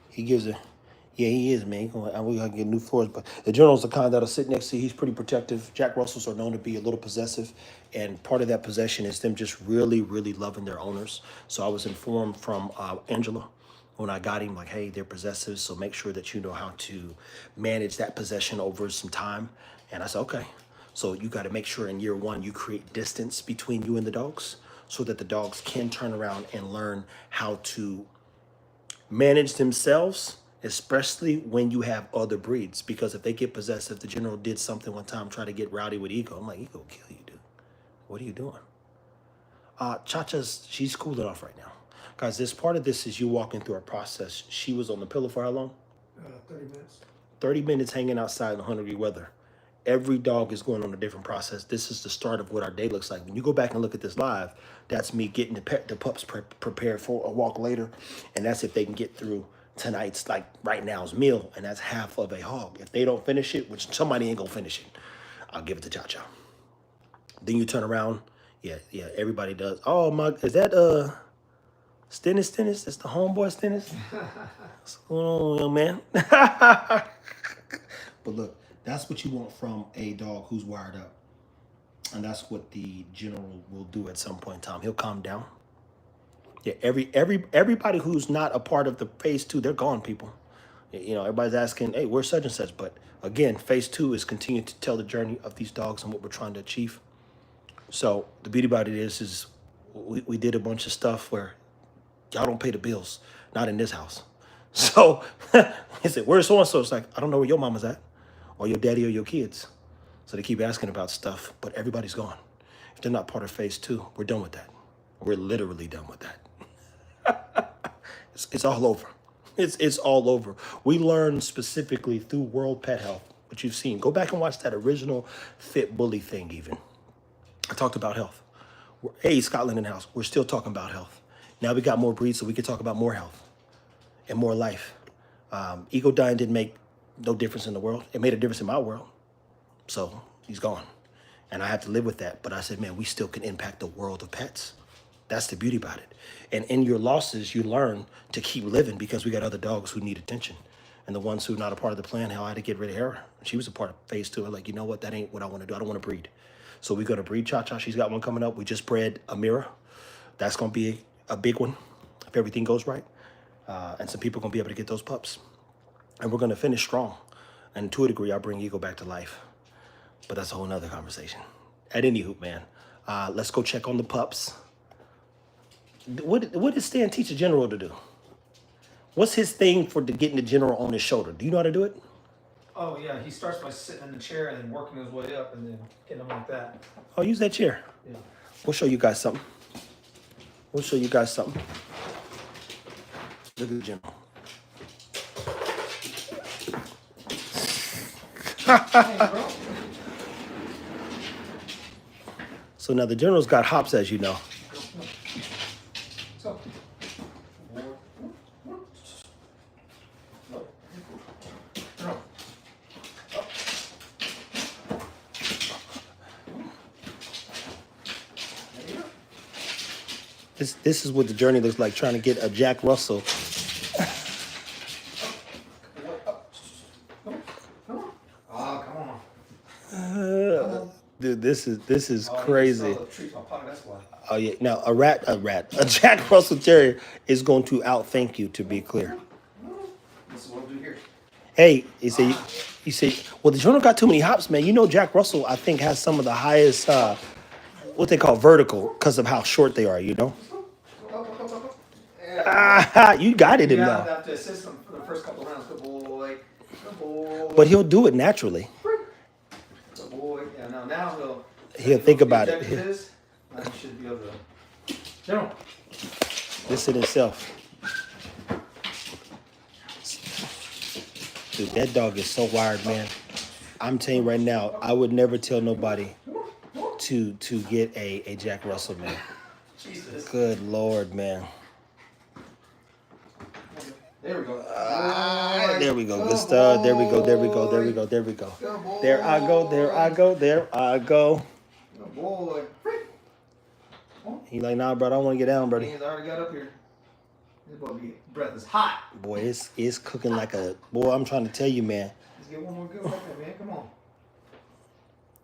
He gives a, yeah, he is, man. We gotta get new floors, but the General's the kind that'll sit next to you. He's pretty protective. Jack Russells are known to be a little possessive, and part of that possession is them just really, really loving their owners. So I was informed from Angela when I got him, like, hey, they're possessive, so make sure that you know how to manage that possession over some time. And I said, okay. So you got to make sure in year one you create distance between you and the dogs, so that the dogs can turn around and learn how to manage themselves, especially when you have other breeds. Because if they get possessive, the General did something one time, try to get rowdy with Ego. I'm like, Ego will kill you, dude. What are you doing? She's cooling off right now. Guys, this part of this is you walking through a process. She was on the pillow for how long? 30 minutes. 30 minutes hanging outside in 100-degree weather. Every dog is going on a different process. This is the start of what our day looks like. When you go back and look at this live, that's me getting the pups prepared for a walk later. And that's if they can get through tonight's, like right now's meal. And that's half of a hog. If they don't finish it, which somebody ain't gonna finish it, I'll give it to Cha-Cha. Then you turn around. Yeah, everybody does. Oh my, is that Stennis? That's the homeboy Stennis? What's going on, young man? But look, that's what you want from a dog who's wired up. And that's what the General will do at some point in time. He'll calm down. Yeah, everybody who's not a part of the phase 2, they're gone, people. You know, everybody's asking, hey, where's such and such? But again, phase 2 is continuing to tell the journey of these dogs and what we're trying to achieve. So the beauty about it is we did a bunch of stuff where y'all don't pay the bills, not in this house. So he said, where's so-and-so? It's like, I don't know where your mama's at, or your daddy, or your kids. So they keep asking about stuff, but everybody's gone. If they're not part of phase 2, we're done with that. We're literally done with that. It's all over. It's all over. We learned specifically through World Pet Health, what you've seen. Go back and watch that original Fit Bully thing even. I talked about health. Hey, Scotland in the house. We're still talking about health. Now we got more breeds, so we can talk about more health and more life. Ego dying didn't make no difference in the world. It made a difference in my world. So he's gone. And I have to live with that. But I said, man, we still can impact the world of pets. That's the beauty about it. And in your losses, you learn to keep living, because we got other dogs who need attention. And the ones who are not a part of the plan, hell, I had to get rid of her. She was a part of phase 2. I'm like, you know what? That ain't what I want to do. I don't want to breed. So we're going to breed Cha-Cha. She's got one coming up. We just bred Amira. That's going to be a big one if everything goes right. And some people are going to be able to get those pups. And we're going to finish strong. And to a degree, I'll bring Ego back to life. But that's a whole nother conversation. At any hoop, man. Let's go check on the pups. What did Stan teach the General to do? What's his thing for getting the General on his shoulder? Do you know how to do it? Oh yeah, he starts by sitting in the chair and then working his way up and then hitting him like that. Oh, use that chair. Yeah. We'll show you guys something. Look at the General. Hey, bro. So now the General's got hops, as you know. So. This is what the journey looks like, trying to get a Jack Russell. Oh, come on. Dude, this is crazy. That's why. Oh yeah, now a Jack Russell Terrier is going to outthank you, to be clear. This is what we'll do here. Hey, you say, well, the General got too many hops, man. You know, Jack Russell, I think, has some of the highest, what they call vertical, because of how short they are, you know? You got it, You now. have to assist him for the first couple of rounds. Good boy. Good boy. But he'll do it naturally. Good boy. Yeah, now he'll. He'll think about it. Now you should be able to. General. This in itself. Dude, that dog is so wired, man. I'm telling you right now, I would never tell nobody to get a Jack Russell, man. Jesus. Good Lord, man. There we go. There we go. Good stuff. There we go. There we go. There we go. There we go. There I go. There I go. There I go. Good boy. He like, nah, bro, I don't want to get down, buddy. He's already got up here. This boy, breath is hot. Boy, it's cooking like a boy. I'm trying to tell you, man. Let's get one more good like that, man. Come on.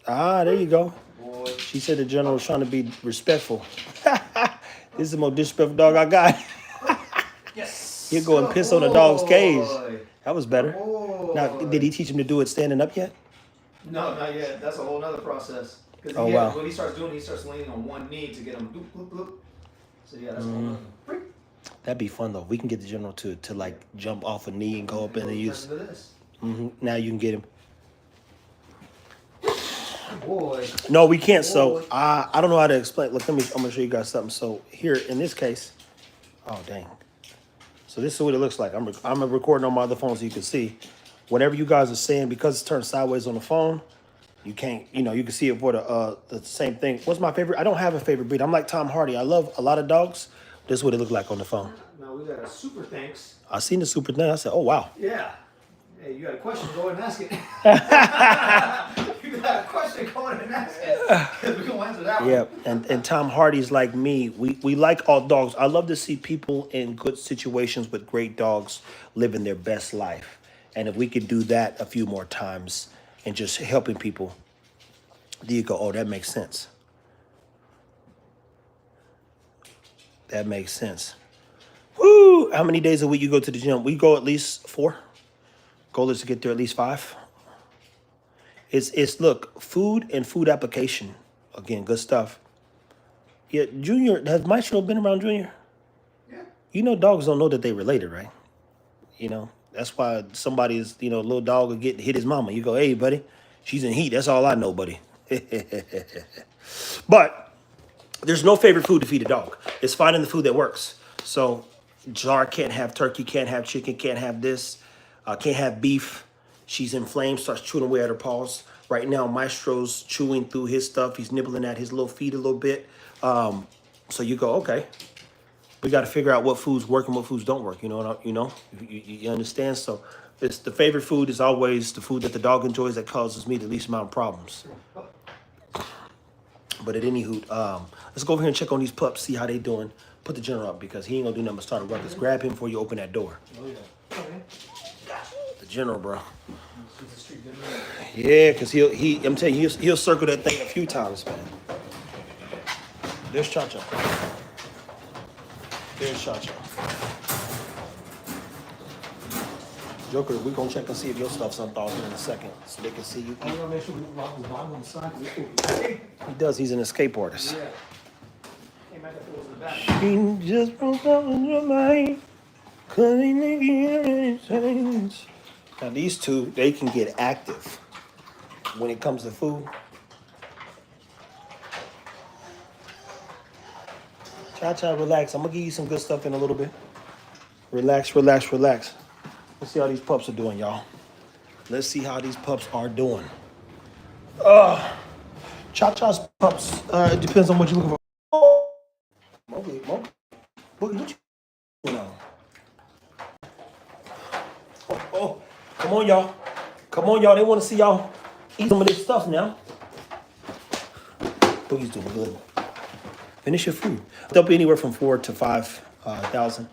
Ah, there you go. Boy. She said the general was trying to be respectful. This is the most disrespectful dog I got. Yes. He'll go and piss on the dog's cage. That was better. Boy. Now, did he teach him to do it standing up yet? No, not yet. That's a whole nother process. Because wow. What he starts doing, he starts leaning on one knee to get him bloop, bloop, bloop. So yeah, that's a whole nother. That'd be fun though. We can get the general to like jump off a knee and go up in and use. Now you can get him. Boy. No, we can't. So I don't know how to explain. Look, I'm gonna show you guys something. So here in this case, oh dang. So this is what it looks like. I'm recording on my other phone so you can see. Whatever you guys are saying, because it's turned sideways on the phone, you can't, you can see it for the same thing. What's my favorite? I don't have a favorite breed. I'm like Tom Hardy. I love a lot of dogs. This is what it looked like on the phone. No, we got a super thanks. I seen the super thing. I said, oh, wow. Yeah. Hey, you got a question, go ahead and ask it. You got a question, go ahead and ask it. Because we're going to answer that one. Yeah, and Tom Hardy's like me. We like all dogs. I love to see people in good situations with great dogs living their best life. And if we could do that a few more times and just helping people, do you go, oh, that makes sense. That makes sense. Woo! How many days a week you go to the gym? We go at least 4. Goal is to get there at least 5. It's look, food and food application. Again, good stuff. Yeah, Junior, has Maestro been around Junior? Yeah. Dogs don't know that they related, right? That's why somebody's, little dog will hit his mama. You go, hey, buddy, she's in heat. That's all I know, buddy. But there's no favorite food to feed a dog. It's finding the food that works. So Jar can't have turkey, can't have chicken, can't have this, can't have beef. She's inflamed, starts chewing away at her paws. Right now, Maestro's chewing through his stuff. He's nibbling at his little feet a little bit. So you go, okay. We got to figure out what foods work and what foods don't work. You understand? So it's the favorite food is always the food that the dog enjoys that causes me the least amount of problems. But at any hoot, let's go over here and check on these pups, see how they doing. Put the general up because he ain't gonna do nothing but start a ruckus. Grab him before you open that door. Oh, yeah. Okay. The general, bro. Yeah, because I'm telling you, he'll circle that thing a few times, man. There's Cha-Cha. There's Cha-Cha. Joker, we're gonna check and see if your stuff's unthawed here in a second so they can see you. I'm gonna make sure we lock the bottom on the side. He does, he's an escape artist. Yeah. Came back and forth to the back. She just broke up in your mind. Couldn't hear any change. Now these two, they can get active when it comes to food. Cha-Cha, relax. I'm gonna give you some good stuff in a little bit. Relax, relax, relax. Let's see how these pups are doing, y'all. Let's see how these pups are doing. Cha-Cha's pups, it depends on what you're looking for. Mowgli, what you doing on? Oh, come on, y'all. Come on, y'all. They want to see y'all eat some of this stuff now. Boogie's doing good. Finish your food. They'll be anywhere from 4 to 5,000,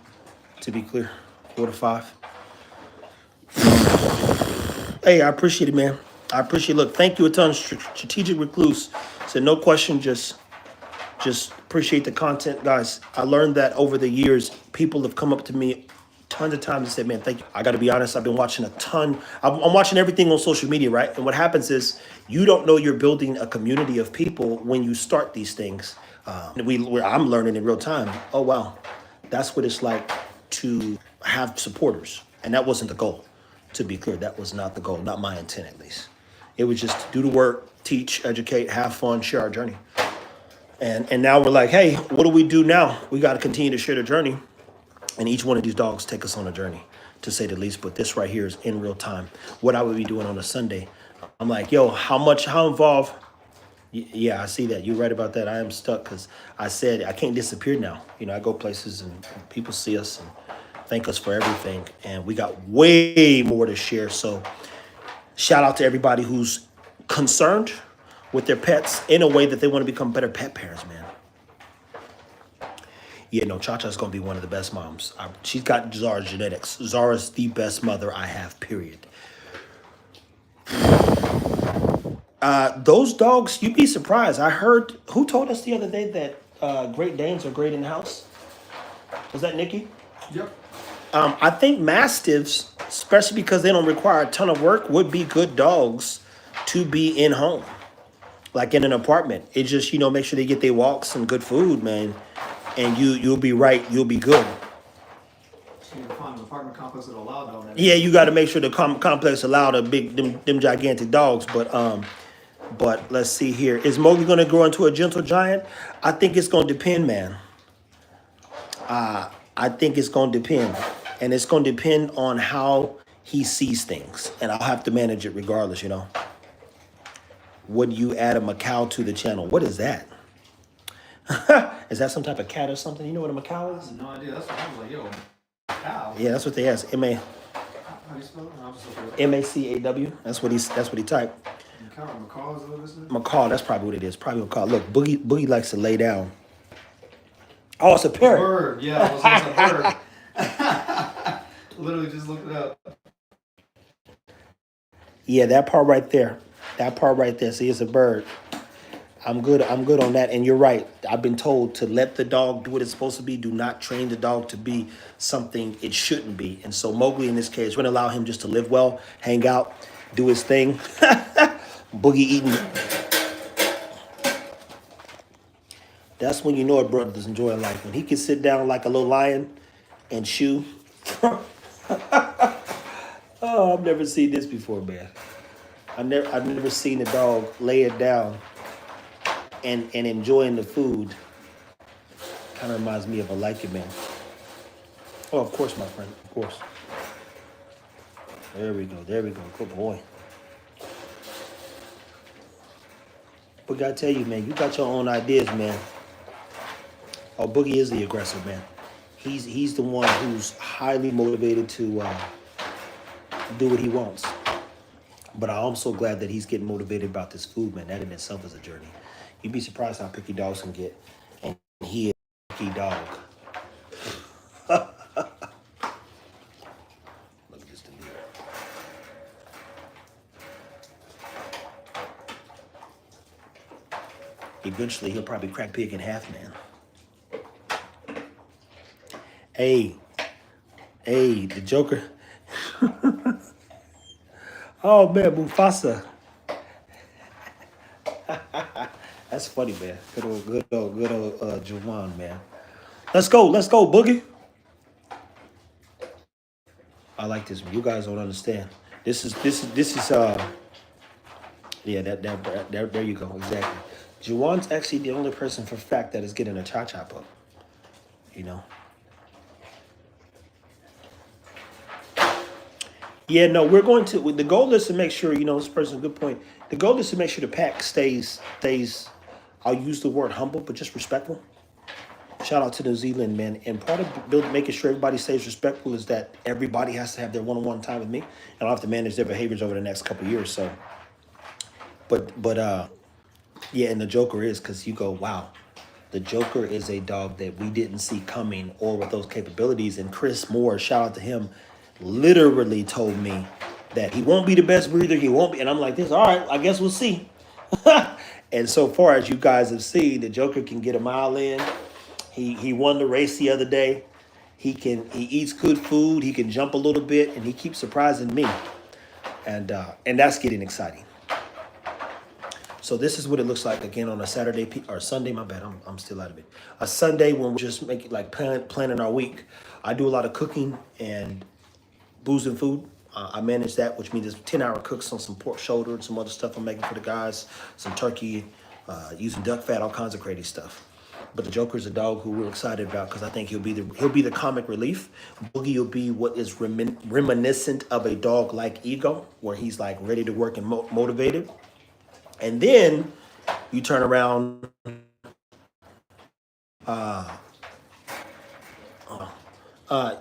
to be clear. 4 to 5. Hey, I appreciate it, man. I appreciate it. Look, thank you a ton. Strategic Recluse said no question, just appreciate the content. Guys, I learned that over the years, people have come up to me tons of times and said, man, thank you. I got to be honest, I've been watching a ton. I'm watching everything on social media, right? And what happens is you don't know you're building a community of people when you start these things. I'm learning in real time. Oh, wow. That's what it's like to have supporters. And that wasn't the goal. To be clear, that was not the goal, not my intent at least. It was just to do the work, teach, educate, have fun, share our journey. And now we're like, hey, what do we do now? We got to continue to share the journey. And each one of these dogs take us on a journey, to say the least. But this right here is in real time. What I would be doing on a Sunday. I'm like, yo, how involved? Yeah, I see that. You're right about that. I am stuck because I said I can't disappear now. You know, I go places and people see us and thank us for everything. And we got way more to share. So shout out to everybody who's concerned with their pets in a way that they want to become better pet parents, man. Yeah, no, Cha-Cha's going to be one of the best moms. She's got Zara's genetics. Zara's the best mother I have, period. Those dogs, you'd be surprised. I heard, who told us the other day that Great Danes are great in the house? Was that Nikki? Yep. I think Mastiffs, especially because they don't require a ton of work, would be good dogs to be in home, like in an apartment. It just, make sure they get their walks and good food, man, and you'll be right. You'll be good. So you can find an apartment complex that allow that. Yeah, you got to make sure the complex allow the them gigantic dogs, but let's see here. Is Mowgli going to grow into a gentle giant? I think it's going to depend, man. I think it's going to depend. And it's going to depend on how he sees things. And I'll have to manage it regardless, Would you add a macaw to the channel? What is that? Is that some type of cat or something? You know what a macaw is? I have no idea. That's what I was like, yo, cow. Yeah, that's what they ask. How do you spell it? I'm just looking at it. Macaw. That's what he typed. Macaw is what this is? Macaw, that's probably what it is. Probably macaw. Look, Boogie likes to lay down. Oh, it's a parrot. Bird, yeah, it's a bird. Literally just looked it up. Yeah, that part right there. See, it's a bird. I'm good on that. And you're right. I've been told to let the dog do what it's supposed to be. Do not train the dog to be something it shouldn't be. And so Mowgli, in this case, we're going to allow him just to live well, hang out, do his thing. Boogie eating. That's when you know a brother's enjoying life. When he can sit down like a little lion and chew. Oh, I've never seen this before, man. I've never seen a dog lay it down and enjoying the food. Kind of reminds me of a like it, man. Oh, of course, my friend. Of course. There we go. Good boy. But gotta tell you, man, you got your own ideas, man. Oh, Boogie is the aggressor, man. He's the one who's highly motivated to do what he wants. But I'm so glad that he's getting motivated about this food, man. That in itself is a journey. You'd be surprised how picky dogs can get. And he is a picky dog. Look at this dude. Eventually, he'll probably crack Pig in half, man. Hey, the Joker. Oh, man, Mufasa. That's funny, man. Good old Juwan, man. Let's go, Boogie. I like this. You guys don't understand. This is yeah, there you go, exactly. Juwan's actually the only person for fact that is getting a cha-cha pup. Yeah, no, we're going to, the goal is to make sure, this person's a good point. The goal is to make sure the pack stays, I'll use the word humble, but just respectful. Shout out to New Zealand, man. And part of making sure everybody stays respectful is that everybody has to have their one-on-one time with me. And I'll have to manage their behaviors over the next couple of years. So, but yeah, and the Joker is, because you go, wow, the Joker is a dog that we didn't see coming or with those capabilities. And Chris Moore, shout out to him, literally told me that he won't be the best breeder. He won't be. And I'm like this, all right, I guess we'll see. And so far as you guys have seen, the Joker can get a mile in. He won the race the other day. He eats good food. He can jump a little bit, and he keeps surprising me. And that's getting exciting. So this is what it looks like again on a Saturday or Sunday. My bad, I'm still out of it. A Sunday when we're just making planning our week. I do a lot of cooking and boozing food. I manage that, which means it's 10-hour cooks on some pork shoulder and some other stuff I'm making for the guys, some turkey, using duck fat, all kinds of crazy stuff. But the Joker's a dog who we're excited about because I think he'll be the comic relief. Boogie will be what is reminiscent of a dog like Ego, where he's like ready to work and motivated. And then you turn around.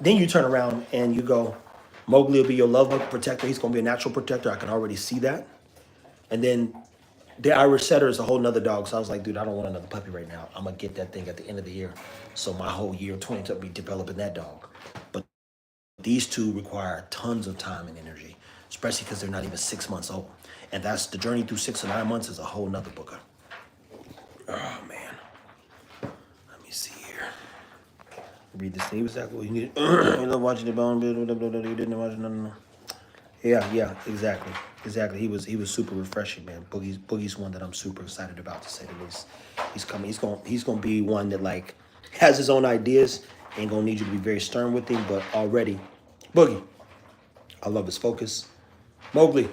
Then you turn around and you go, Mowgli will be your love protector. He's going to be a natural protector. I can already see that. And then the Irish setter is a whole nother dog. So I was like, dude, I don't want another puppy right now. I'm going to get that thing at the end of the year. So my whole year 20 to be developing that dog. But these two require tons of time and energy, especially because they're not even 6 months old. And that's the journey through 6 or 9 months is a whole nother booker. Oh, man. Let me see here. Read this thing. He was exactly what you needed. You love watching the bone. You didn't watch no. Yeah, exactly. He was super refreshing, man. Boogie's one that I'm super excited about, to say the least. He's coming. He's gonna be one that like has his own ideas. Ain't gonna need you to be very stern with him, but already, Boogie. I love his focus. Mowgli.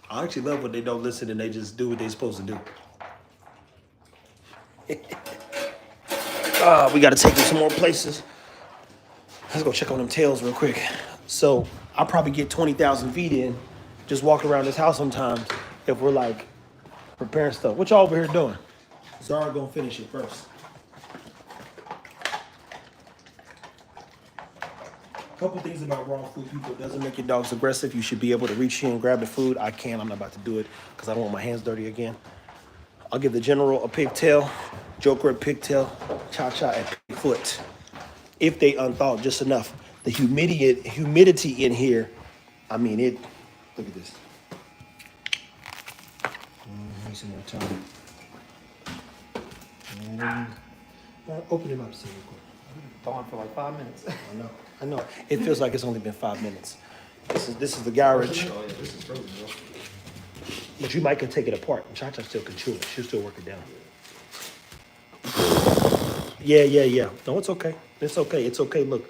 I actually love when they don't listen and they just do what they're supposed to do. We got to take them some more places. Let's go check on them tails real quick. So I'll probably get 20,000 feet in just walking around this house sometimes if we're like preparing stuff. What y'all over here doing? Zara gonna finish it first. Couple things about raw food, people. It doesn't make your dogs aggressive. You should be able to reach in and grab the food. I can't. I'm not about to do it because I don't want my hands dirty again. I'll give the general a pigtail, Joker a pigtail, Cha-Cha a pig foot. If they unthawed just enough. The humidity in here, I mean it. Look at this. Some more time. And open it up, see real quick. Thawing for like 5 minutes. I know. It feels like it's only been 5 minutes. This is the garage. Oh yeah, this is frozen, bro. But you might can take it apart. Cha-Cha still can chew it. She'll still work it down. Yeah. No, it's okay. It's okay. Look,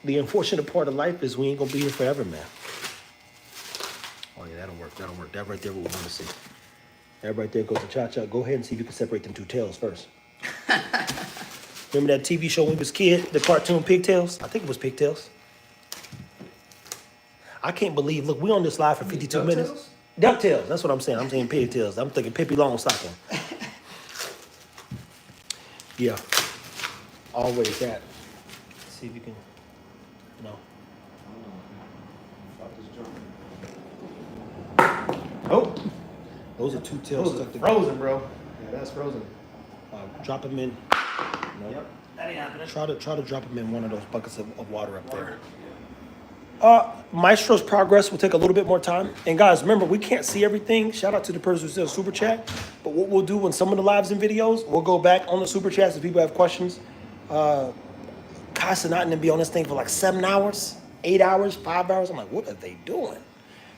the unfortunate part of life is we ain't gonna be here forever, man. Oh yeah, that'll work. That right there, what we want to see. That right there goes to Cha-Cha. Go ahead and see if you can separate them two tails first. Remember that TV show when we was kid, the cartoon Pigtails? I think it was Pigtails. I can't believe, look, we on this live for 52 minutes. DuckTales, that's what I'm saying. I'm saying Pigtails. I'm thinking Pippi Longstocking. Yeah. Always that. See if you can, no. Oh, those are two tails stuck together. Frozen, bro. Yeah, that's frozen. Drop them in. No. Yep. That ain't happening. Try to drop them in one of those buckets of water up there. Maestro's progress will take a little bit more time. And guys, remember, we can't see everything. Shout out to the person who said super chat. But what we'll do when some of the lives and videos, we'll go back on the super chats if people have questions. Casa not and be on this thing for like 7 hours, 8 hours, 5 hours. I'm like, what are they doing?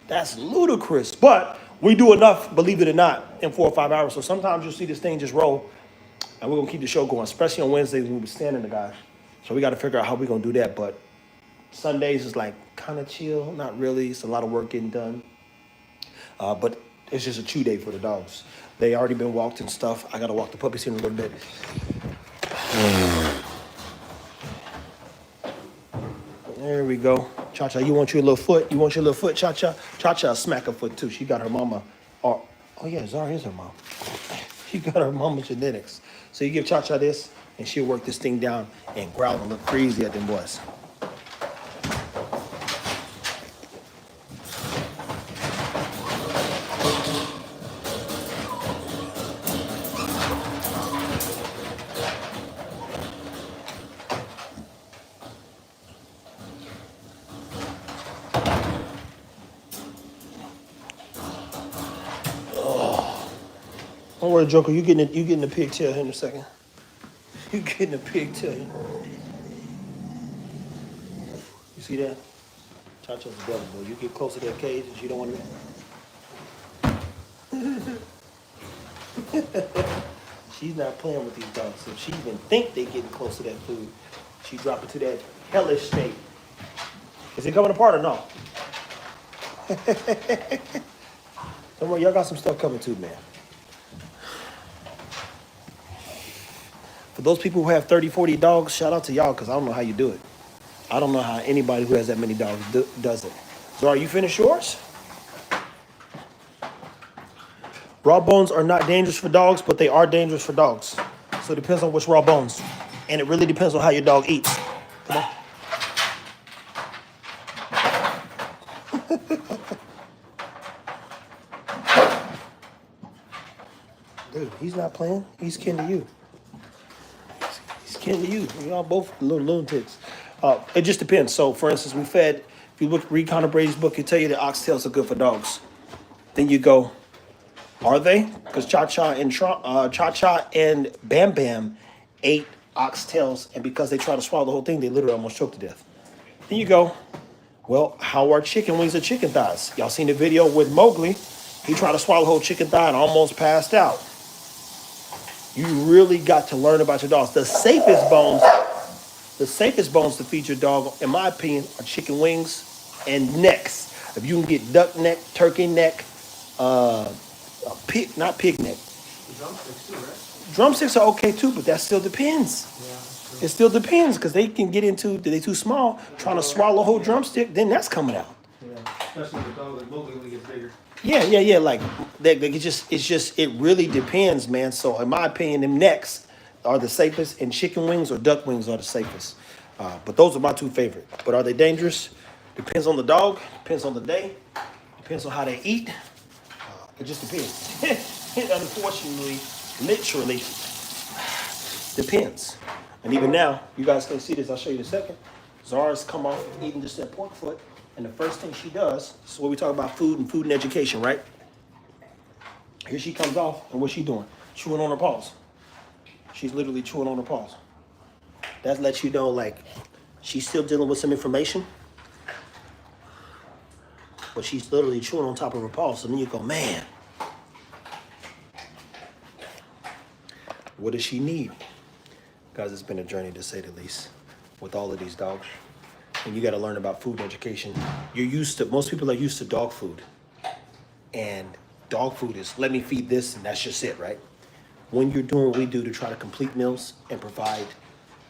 That's ludicrous. But we do enough, believe it or not, in 4 or 5 hours. So sometimes you'll see this thing just roll. And we're going to keep the show going, especially on Wednesdays when we're standing the guys. So we got to figure out how we're going to do that. But Sundays is like kind of chill. Not really. It's a lot of work getting done. But it's just a chew day for the dogs. They already been walked and stuff. I got to walk the puppies in a little bit. There we go. Cha-Cha, you want your little foot? You want your little foot, Cha-Cha? Cha-Cha smack her foot too. She got her mama. Oh yeah, Zara is her mom. She got her mama genetics. So you give Cha-Cha this, and she'll work this thing down and growl and look crazy at them boys. Don't worry, Joker. You getting the pigtail here in a second. You getting the pigtail. You see that? Cha-Cha's the devil, boy. You get close to that cage and she don't want to. She's not playing with these dogs. If she even think they getting close to that food, she drop it to that hellish state. Is it coming apart or no? Don't worry, y'all got some stuff coming too, man. For those people who have 30, 40 dogs, shout out to y'all because I don't know how you do it. I don't know how anybody who has that many dogs does it. So are you finished yours? Raw bones are not dangerous for dogs, but they are dangerous for dogs. So it depends on which raw bones. And it really depends on how your dog eats. Come on. Dude, he's not playing. He's kin to you. He's kin to you. Y'all both little lunatics. It just depends. So, for instance, if you read Conor Brady's book, he'll tell you that oxtails are good for dogs. Then you go, are they? Because Cha-Cha and Bam Bam ate oxtails, and because they tried to swallow the whole thing, they literally almost choked to death. Then you go, well, how are chicken wings or chicken thighs? Y'all seen the video with Mowgli? He tried to swallow the whole chicken thigh and almost passed out. You really got to learn about your dogs. The safest bones to feed your dog, in my opinion, are chicken wings and necks. If you can get duck neck, turkey neck, not pig neck. The drumsticks too, right? Drumsticks are okay too, but that still depends. Yeah, that's true. It still depends because they can get into, they too small, trying to swallow a whole drumstick, then that's coming out. Yeah, especially with dog like Mowgli when he gets bigger. Yeah. Like it really depends, man. So in my opinion, them necks are the safest, and chicken wings or duck wings are the safest. But those are my two favorite. But are they dangerous? Depends on the dog. Depends on the day. Depends on how they eat. It just depends. It unfortunately, literally depends. And even now, you guys can see this. I'll show you in a second. Zara's come off eating just that pork foot. And the first thing she does, this is what we talk about food and education, right? Here she comes off, and what's she doing? Chewing on her paws. She's literally chewing on her paws. That lets you know, like, she's still dealing with some information, but she's literally chewing on top of her paws. So then you go, man, what does she need? Guys, it's been a journey to say the least with all of these dogs. And you got to learn about food education. Most people are used to dog food. And dog food is, let me feed this, and that's just it, right? When you're doing what we do to try to complete meals and provide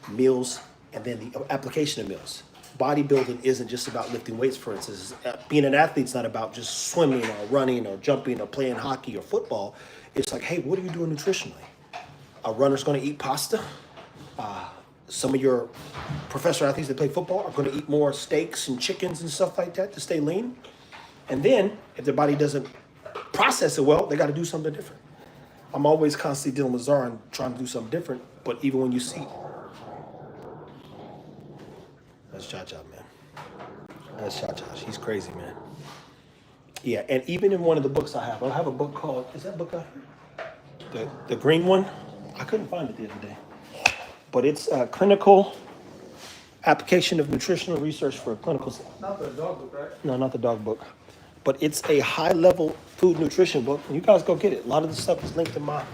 meals and then the application of meals. Bodybuilding isn't just about lifting weights, for instance. Being an athlete's not about just swimming or running or jumping or playing hockey or football. It's like, hey, what are you doing nutritionally? A runner's going to eat pasta. Some of your professional athletes that play football are going to eat more steaks and chickens and stuff like that to stay lean. And then, if their body doesn't process it well, they got to do something different. I'm always constantly dealing with Zara and trying to do something different. But even when you see, that's Cha-Cha, man. That's Cha-Cha. She's crazy, man. Yeah, and even in one of the books I have a book called, is that book out here? The green one? I couldn't find it the other day. But it's a clinical application of nutritional research for a clinical. Not the dog book, right? No, not the dog book. But it's a high-level food nutrition book. And you guys go get it. A lot of the stuff is linked to my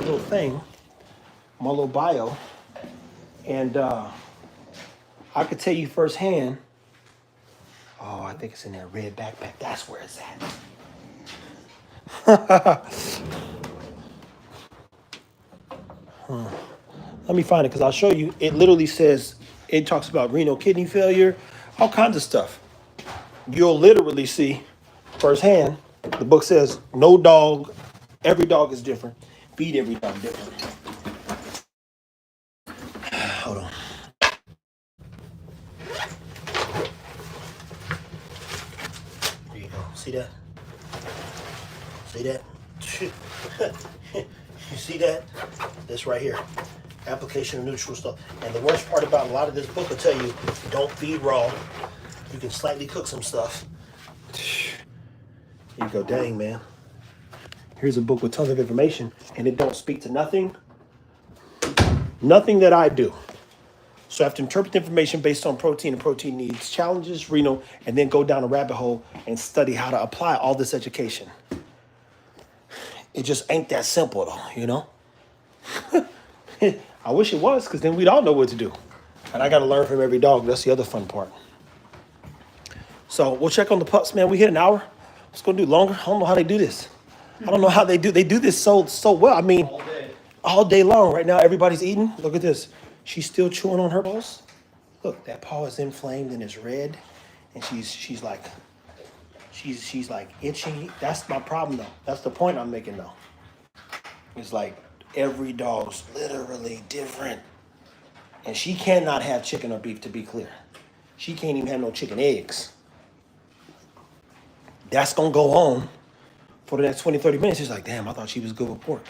little thing, my little bio. And I could tell you firsthand, I think it's in that red backpack. That's where it's at. Let me find it because I'll show you. It literally says, it talks about renal kidney failure, all kinds of stuff. You'll literally see firsthand, the book says, no dog, every dog is different. Feed every dog different. Hold on. There you go. See that? See that? You see that? This right here. Application of nutritional stuff. And the worst part about a lot of this book will tell you, don't feed raw. You can slightly cook some stuff. You go, dang, man. Here's a book with tons of information, and it don't speak to nothing that I do. So I have to interpret the information based on protein and protein needs, challenges, renal, and then go down a rabbit hole and study how to apply all this education. It just ain't that simple, though, you know? I wish it was, because then we'd all know what to do. And I got to learn from every dog. That's the other fun part. So we'll check on the pups, man. We hit an hour. It's gonna do longer. I don't know how they do this. I don't know how they do. They do this so well. I mean, All day. all day long. Right now, everybody's eating. Look at this. She's still chewing on her paws. Look, that paw is inflamed and it's red, and she's like itching. That's my problem though. That's the point I'm making though. It's like every dog's literally different, and she cannot have chicken or beef. To be clear, she can't even have no chicken eggs. That's gonna go on for the next 20, 30 minutes. She's like, damn, I thought she was good with pork.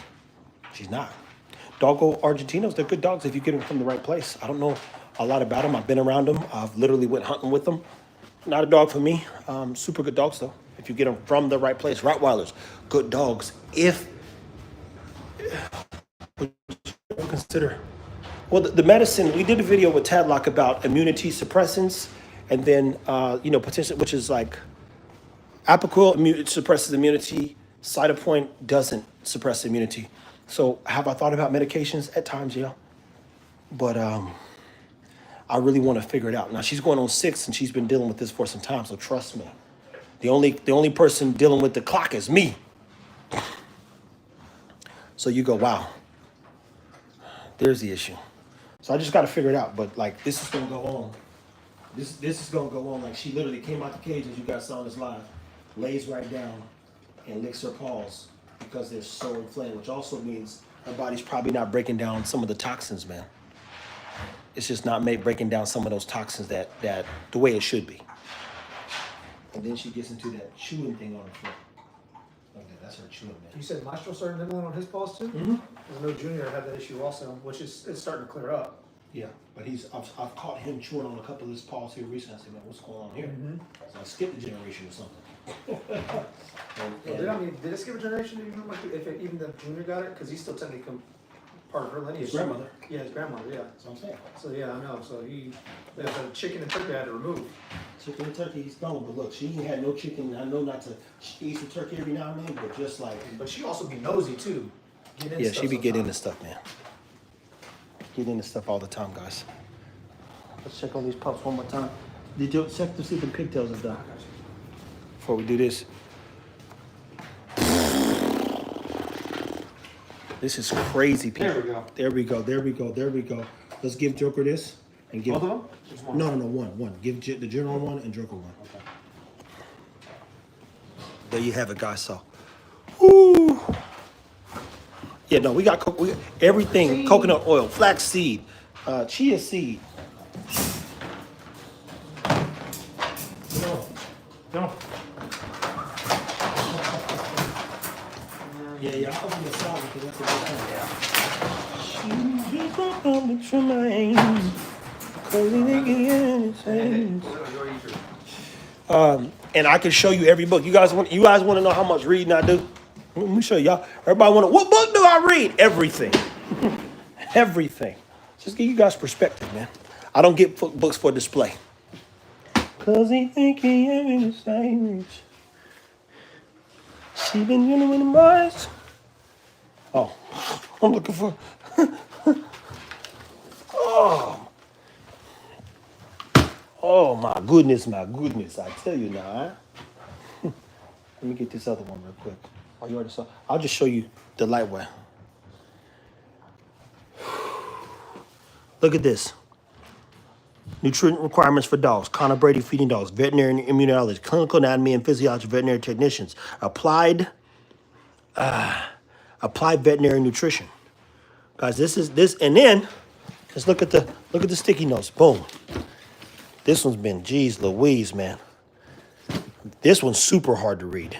She's not. Doggo Argentinos, they're good dogs if you get them from the right place. I don't know a lot about them. I've been around them. I've literally went hunting with them. Not a dog for me. Super good dogs though, if you get them from the right place. Rottweilers, good dogs. If consider, well, the medicine, we did a video with Tadlock about immunity suppressants, and then, potential, which is like Apoquel suppresses immunity. Cytopoint doesn't suppress immunity. So have I thought about medications at times? Yeah. But I really want to figure it out. Now she's going on 6 and she's been dealing with this for some time. So trust me, the only person dealing with the clock is me. So you go, wow, there's the issue. So I just got to figure it out. But like, this is going to go on. This is going to go on. Like she literally came out the cage, as you guys saw on this live, lays right down and licks her paws because they're so inflamed, which also means her body's probably not breaking down some of the toxins, man. It's just not breaking down some of those toxins that the way it should be. And then she gets into that chewing thing on her foot. Okay, that's her chewing, man. You said Maestro started nibbling on his paws too? Mm-hmm. Because I know Junior had that issue also, which is it's starting to clear up. Yeah, but I've caught him chewing on a couple of his paws here recently. I said, man, what's going on here? Mm-hmm. So I skipped a generation or something. Did it skip a generation? Do you remember if even the Junior got it? Because he's still technically part of her lineage. His grandmother. Yeah, his grandmother. Yeah. That's what I'm saying. So yeah, I know. So there's a chicken and turkey I had to remove. Chicken and turkey, he's gone, but look, she ain't had no chicken. I know not to. She eats some turkey every now and then, but just like. But she also be nosy too. Yeah, she be getting into stuff, man. Get into stuff all the time, guys. Let's check on these pups one more time. Did you check to see if the pigtails are done? Before we do this. This is crazy, people. There we go. There we go. Let's give Joker this and give. Both of them? Just one. No, one. Give the general one and Joker one. Okay. There you have it, guys. So, woo. Yeah, no, we got everything: coconut oil, flax seed, chia seed. No. Yeah, I'll give you a solid because that's a good thing. Yeah. She's up on the train, crazy nigga. And I can show you every book. You guys want to know how much reading I do? Let me show y'all. Everybody want to. What book do I read? Everything. Everything. Just give you guys perspective, man. I don't get books for display. Cause he think he ain't the same. She been dealing with the boys. Oh, I'm looking for. Oh my goodness, I tell you now. Let me get this other one real quick. Oh, you already saw. I'll just show you the light way. Look at this. Nutrient requirements for dogs. Connor Brady feeding dogs. Veterinary immunology. Clinical anatomy and physiology. Veterinary technicians. Applied veterinary nutrition. Guys, this, and then just look at the sticky notes. Boom. This one's been, geez Louise, man. This one's super hard to read.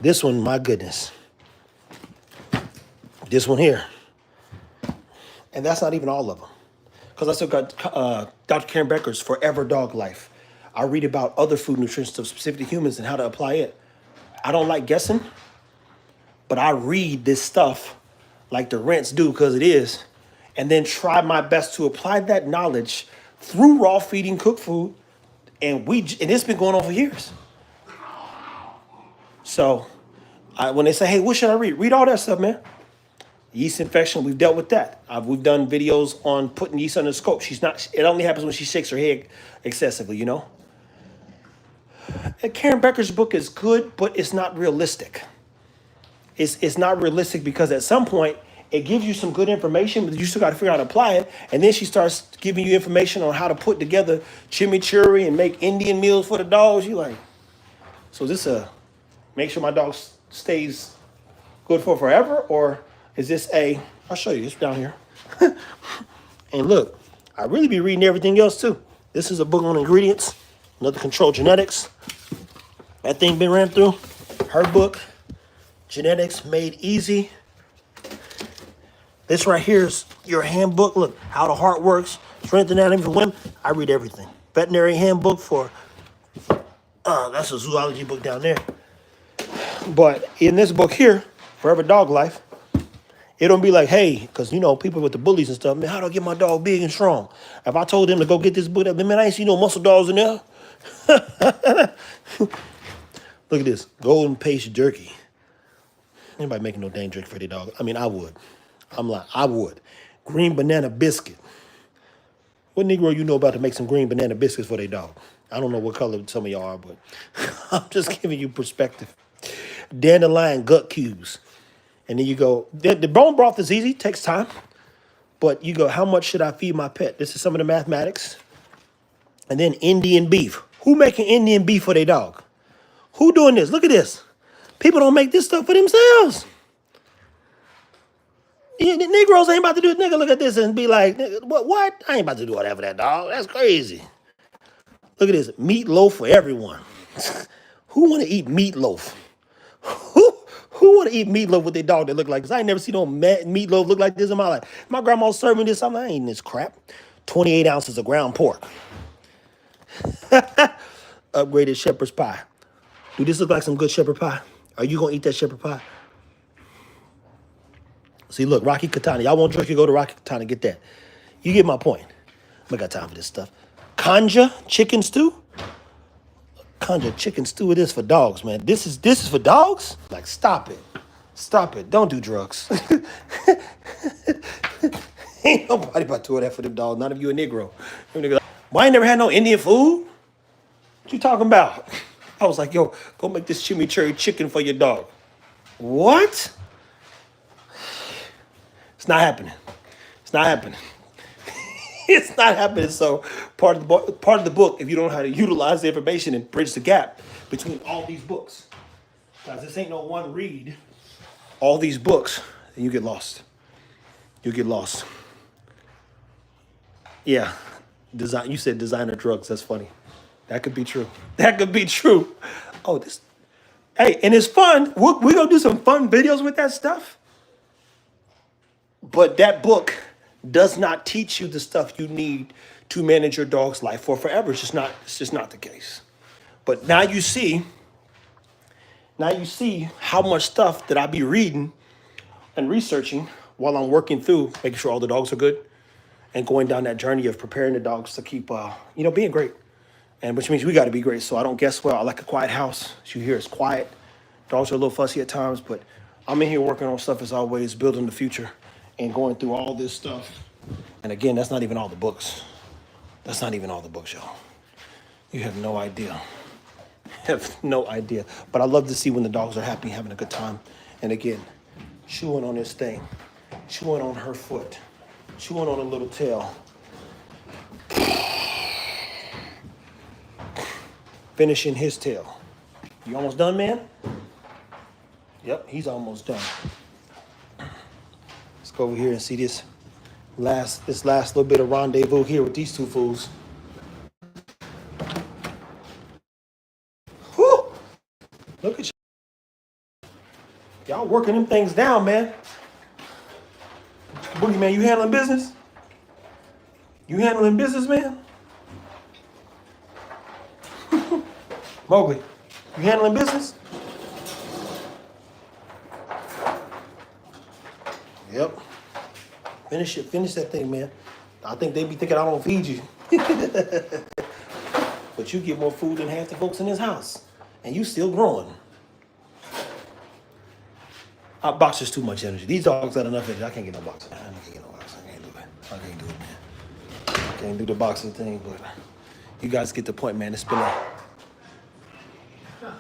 This one, my goodness. This one here. And that's not even all of them. Because I still got Dr. Karen Becker's Forever Dog Life. I read about other food nutrition stuff specific to humans and how to apply it. I don't like guessing, but I read this stuff like the rents do because it is, and then try my best to apply that knowledge through raw feeding cooked food, and it's been going on for years. So when they say, hey, what should I read? Read all that stuff, man. Yeast infection, we've dealt with that. We've done videos on putting yeast under the scope. It only happens when she shakes her head excessively, you know? Karen Becker's book is good, but it's not realistic. It's not realistic because at some point it gives you some good information, but you still got to figure out how to apply it. And then she starts giving you information on how to put together chimichurri and make Indian meals for the dogs. You like, so is this a make sure my dog stays good for forever, or is this a? I'll show you. It's down here. And look, I really be reading everything else too. This is a book on ingredients, another controlled genetics. That thing been ran through. Her book, Genetics Made Easy. This right here is your handbook. Look, how the heart works, strength anatomy for women. I read everything. Veterinary handbook for, that's a zoology book down there. But in this book here, Forever Dog Life, it don't be like, hey, because, you know, people with the bullies and stuff, man, how do I get my dog big and strong? If I told them to go get this book, man, I ain't see no muscle dogs in there. Look at this, golden paste jerky. Anybody making no dang jerky for their dog? I mean, I would. I'm like, I would. Green banana biscuit. What Negro you know about to make some green banana biscuits for their dog? I don't know what color some of y'all are, but I'm just giving you perspective. Dandelion gut cubes. And then you go, the bone broth is easy, takes time. But you go, how much should I feed my pet? This is some of the mathematics. And then Indian beef. Who making Indian beef for their dog? Who doing this? Look at this. People don't make this stuff for themselves. The Negroes ain't about to do it. Nigga, look at this and be like, what? I ain't about to do whatever that dog. That's crazy. Look at this. Meatloaf for everyone. Who want to eat meatloaf? Who want to eat meatloaf with their dog that look like this? I ain't never seen no meatloaf look like this in my life. My grandma served me this. I'm like, I ain't eating this crap. 28 ounces of ground pork. Upgraded shepherd's pie. Do this look like some good shepherd pie? Are you going to eat that shepherd pie? See, look, Rocky Katana. Y'all want jerky, go to Rocky Katana, get that. You get my point. I got time for this stuff. Kanja chicken stew. Kanja chicken stew, it is for dogs, man. This is for dogs? Like, stop it. Stop it. Don't do drugs. Ain't nobody about to do that for the dog. None of you a Negro. Why ain't never had no Indian food? What you talking about? I was like, yo, go make this chimichurri chicken for your dog. What? It's not happening. It's not happening. It's not happening. So part of the book, if you don't know how to utilize the information and bridge the gap between all these books, guys, this ain't no one read. All these books, and you get lost. You get lost. Yeah, design. You said designer drugs. That's funny. That could be true. That could be true. Oh, this. Hey, and it's fun. We're gonna do some fun videos with that stuff. But that book does not teach you the stuff you need to manage your dog's life for forever. It's just not the case. But now you see how much stuff that I be reading and researching while I'm working through making sure all the dogs are good and going down that journey of preparing the dogs to keep, being great. And which means we got to be great. So I don't guess well. I like a quiet house. As you hear, it's quiet. Dogs are a little fussy at times, but I'm in here working on stuff as always, building the future and going through all this stuff. And again, that's not even all the books. That's not even all the books, y'all. You have no idea. Have no idea. But I love to see when the dogs are happy, having a good time. And again, chewing on this thing, chewing on her foot, chewing on a little tail. Finishing his tail. You almost done, man? Yep, he's almost done. Let's go over here and see this last little bit of rendezvous here with these two fools. Whew! Look at you. Y'all working them things down, man. Boogie, man, you handling business? You handling business, man? Mowgli, you handling business? Yep. Finish that thing, man. I think they be thinking I don't feed you. But you get more food than half the folks in this house. And you still growing. Boxer's too much energy. These dogs got enough energy. I can't get no boxer. I can't get no boxer. I can't do it. I can't do it, man. I can't do the boxing thing, but you guys get the point, man.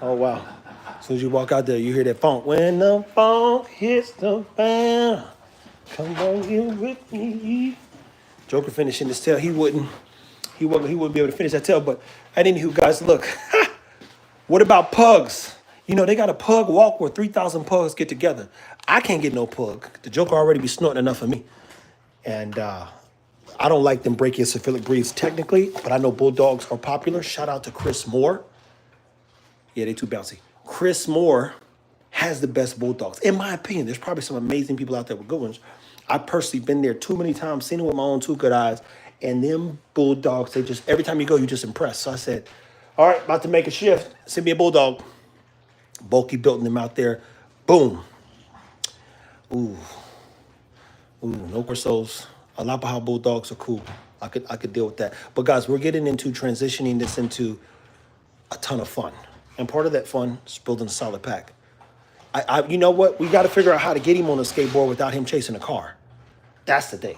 Oh, wow. As soon as you walk out there, you hear that funk. When the funk hits the fan, come on here with me. Joker finishing his tail. He wouldn't be able to finish that tail. But at anywho, guys, look. What about pugs? You know, they got a pug walk where 3,000 pugs get together. I can't get no pug. The Joker already be snorting enough for me. And I don't like them brachiocephalic breeds technically, but I know bulldogs are popular. Shout out to Chris Moore. Yeah, they too bouncy. Chris Moore has the best bulldogs. In my opinion, there's probably some amazing people out there with good ones. I've personally been there too many times, seen it with my own two good eyes. And them bulldogs, they just, every time you go, you just impressed. So I said, all right, about to make a shift. Send me a bulldog. Bulky building them out there. Boom. Ooh, no Corsos. Alapaha bulldogs are cool. I could deal with that. But guys, we're getting into transitioning this into a ton of fun. And part of that fun is building a solid pack. You know what? We got to figure out how to get him on a skateboard without him chasing a car. That's the thing.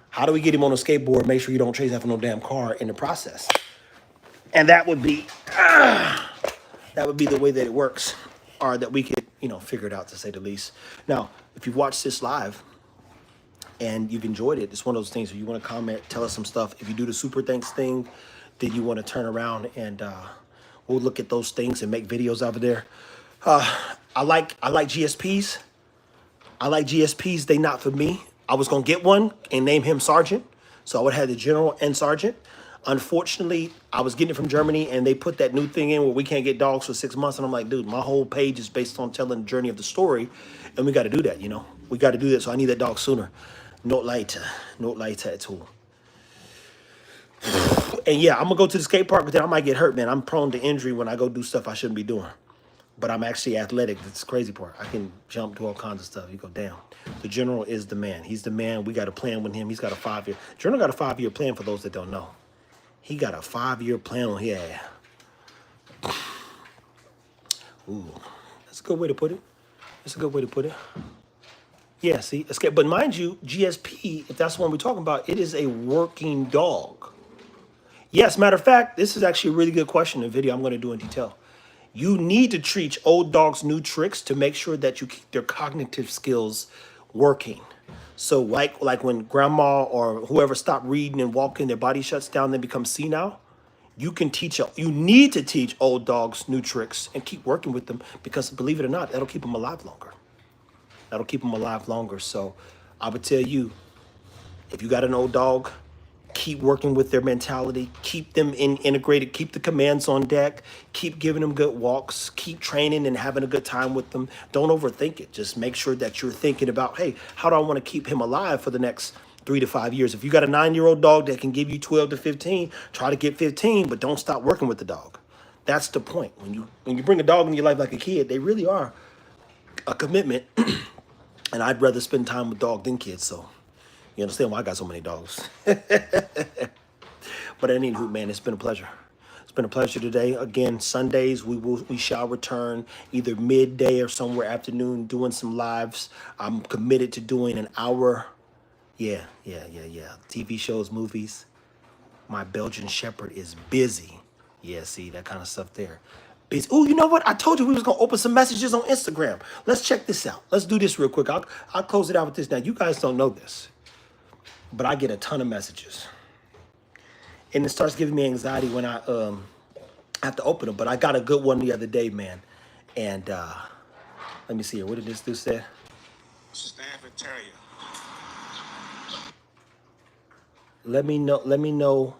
How do we get him on a skateboard? Make sure you don't chase after no damn car in the process. And that would be the way that it works, or that we could, figure it out, to say the least. Now, if you've watched this live and you've enjoyed it, it's one of those things where you want to comment, tell us some stuff. If you do the super thanks thing, then you want to turn around and we'll look at those things and make videos out of there. I like GSPs. I like GSPs. They not for me. I was gonna get one and name him Sergeant, so I would have the General and Sergeant. Unfortunately, I was getting it from Germany, and they put that new thing in where we can't get dogs for 6 months. And I'm like, dude, my whole page is based on telling the journey of the story, and we got to do that. We got to do that. So I need that dog sooner. Not later at all. And yeah, I'm gonna go to the skate park, but then I might get hurt, man. I'm prone to injury when I go do stuff I shouldn't be doing. But I'm actually athletic. That's the crazy part. I can jump, do all kinds of stuff. You go down. The General is the man. He's the man. We got a plan with him. He's got a 5-year. General got a 5-year plan for those that don't know. He got a 5-year plan on here. Ooh, that's a good way to put it. Yeah, see, escape. But mind you, GSP, if that's the one we're talking about, it is a working dog. Yes, matter of fact, this is actually a really good question in the video I'm going to do in detail. You need to teach old dogs new tricks to make sure that you keep their cognitive skills working. So like when grandma or whoever stopped reading and walking, their body shuts down, they become senile. You need to teach old dogs new tricks and keep working with them, because believe it or not, that'll keep them alive longer. So I would tell you, if you got an old dog, keep working with their mentality, keep them integrated, keep the commands on deck, keep giving them good walks, keep training and having a good time with them. Don't overthink it. Just make sure that you're thinking about, hey, how do I want to keep him alive for the next 3 to 5 years? If you got a 9-year-old dog that can give you 12 to 15, try to get 15, but don't stop working with the dog. That's the point. When you bring a dog in your life like a kid, they really are a commitment. And I'd rather spend time with dog than kids, so you understand why I got so many dogs. But anywho, man, it's been a pleasure. It's been a pleasure today. Again, Sundays, we shall return either midday or somewhere afternoon doing some lives. I'm committed to doing an hour. Yeah. TV shows, movies. My Belgian Shepherd is busy. Yeah, see, that kind of stuff there. Busy. Oh, you know what? I told you we was going to open some messages on Instagram. Let's check this out. Let's do this real quick. I'll close it out with this. Now, you guys don't know this, but I get a ton of messages. And it starts giving me anxiety when I have to open them. But I got a good one the other day, man. And let me see here. What did this dude say? Stanford Terrier. Let me know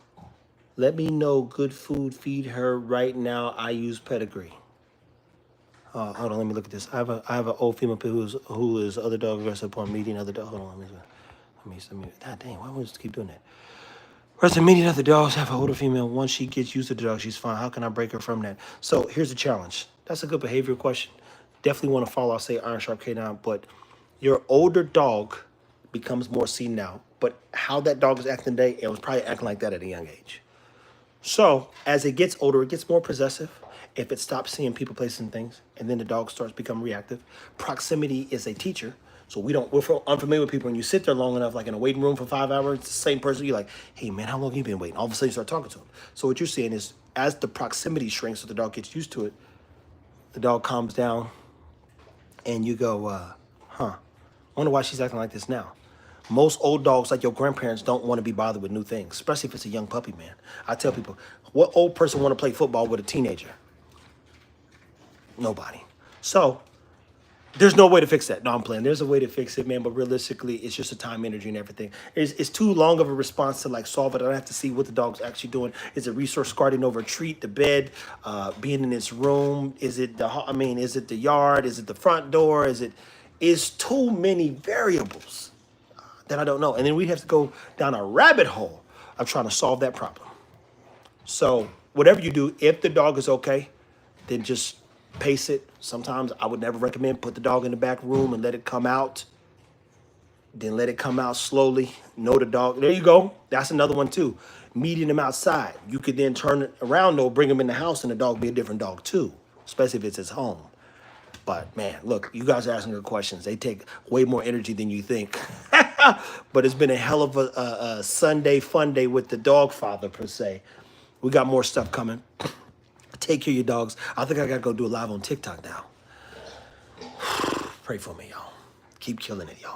good food. Feed her right now. I use pedigree. Hold on, let me look at this. I have an old female who is other dog aggressive upon meeting other dog. Hold on, let me. God dang, why would I just keep doing that? Person meeting other dogs, have an older female. Once she gets used to the dog, she's fine. How can I break her from that? So here's the challenge. That's a good behavior question. Definitely want to follow, I'll say Iron Sharp K9, but your older dog becomes more senile. But how that dog is acting today, it was probably acting like that at a young age. So as it gets older, it gets more possessive. If it stops seeing people, places, and things, and then the dog starts to become reactive. Proximity is a teacher. So we're unfamiliar with people. When you sit there long enough, like in a waiting room for 5 hours, it's the same person. You're like, hey, man, how long have you been waiting? All of a sudden, you start talking to them. So what you're seeing is as the proximity shrinks, so the dog gets used to it, The dog calms down, and you go, wonder why she's acting like this now. Most old dogs, like your grandparents, don't want to be bothered with new things, especially if it's a young puppy, man. I tell people, what old person want to play football with a teenager? Nobody. So there's no way to fix that. No, I'm playing. There's a way to fix it, man. But realistically, it's just a time, energy, and everything. It's too long of a response to like solve it. I don't have to see what the dog's actually doing. Is it resource guarding over a treat, the bed, being in its room? Is it is it the yard? Is it the front door? Is too many variables that I don't know. And then we have to go down a rabbit hole of trying to solve that problem. So whatever you do, if the dog is okay, then just pace it. Sometimes I would never recommend put the dog in the back room and let it come out. Then let it come out slowly. Know the dog. There you go. That's another one too. Meeting him outside. You could then turn it around though, bring him in the house, and the dog be a different dog too, especially if it's his home. But man, look, you guys are asking good questions. They take way more energy than you think. But it's been a hell of a Sunday fun day with the dog father per se. We got more stuff coming. Take care of your dogs. I think I gotta go do a live on TikTok now. Pray for me, y'all. Keep killing it, y'all.